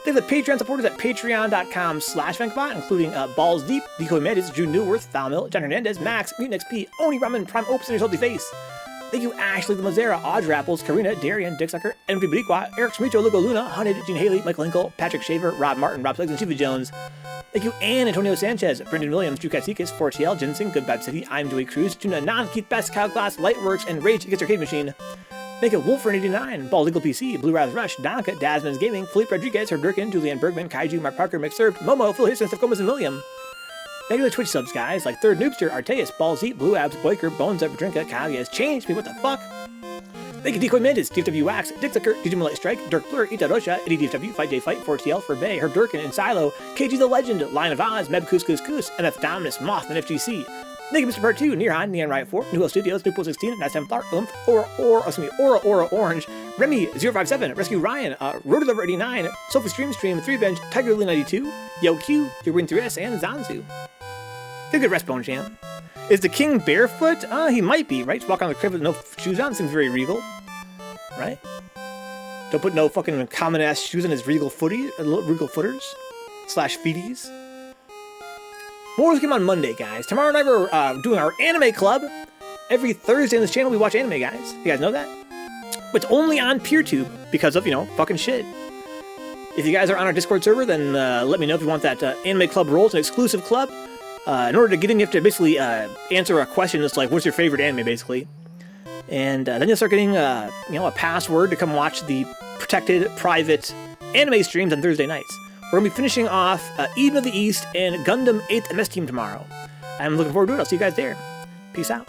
Thank the Patreon supporters at patreon.com/Vencabot, including Balls Deep, Decoy Medes, Drew Newworth, Valmil, John Hernandez, Max, Mutant XP, Oni Ramen, Prime Opus, and your salty face. Thank you, Ashley the Mazera, Audrey Apples, Karina, Darian, Dick Sucker, Envy Bariqua, Eric Schmicho, Lugo Luna, Hunted, Gene Haley, Michael Hinkle, Patrick Shaver, Rob Martin, Rob Suggs, and Shiva Jones. Thank you, Ann, Antonio Sanchez, Brendan Williams, Drew Katsikis, 4TL, Ginseng, Good Vibe City, I'm Joey Cruz, Tuna Non, Keith Best, Kyle Glass, Lightworks, and Rage Against Arcade Machine. Thank you, Wolfern89, Ball Legal PC, Blue Rise Rush, Donka, Dasman's Gaming, Philippe Rodriguez, Herb Durkin, Julianne Bergman, Kaiju, Mark Parker, McServed, Momo, Phil Hirson, Steph Gomez, and William. Regular Twitch subs, guys, like Third Noobster, Arteus, Balls Eat, Blue Abs, Boyker, Bones Up, Drinka, Kaguya has changed me, what the fuck? Thank you, Decoy Mendes, DFW Wax, Dick Zucker, DJ Light Strike, Dirk Blur, Ita Rosha, Eddie DFW, Fight J Fight, 4TL for Bay, Herb Durkin, and Silo, KG the Legend, Lion of Oz, Meb Koos Koos Koos, MF Dominus, Moth, and FGC. Thank you, Mr. Part 2, Nearhine, Neon Riot 4, New Hill Studios, Newpool 16, Nice Time Flar, Aura Orange, Remy 057, Rescue Ryan, Rotor Lover 89, Sophie Stream, 3 Bench, Tiger Lee 92, Yo Q, Your Win 3S, and Zanzu. Good rest, Bone Champ. Is the king barefoot? He might be, right? Just walk on the crib with no shoes on, seems very regal. Right? Don't put no fucking common-ass shoes on his regal footers / feeties. More will come on Monday, guys. Tomorrow night we're doing our anime club. Every Thursday on this channel we watch anime, guys. You guys know that? But it's only on PeerTube because of, fucking shit. If you guys are on our Discord server, then let me know if you want that anime club role. It's an exclusive club. In order to get in, you have to basically answer a question that's like, what's your favorite anime, basically. And then you'll start getting, a password to come watch the protected, private anime streams on Thursday nights. We're going to be finishing off Eden of the East and Gundam 8th MS Team tomorrow. I'm looking forward to it. I'll see you guys there. Peace out.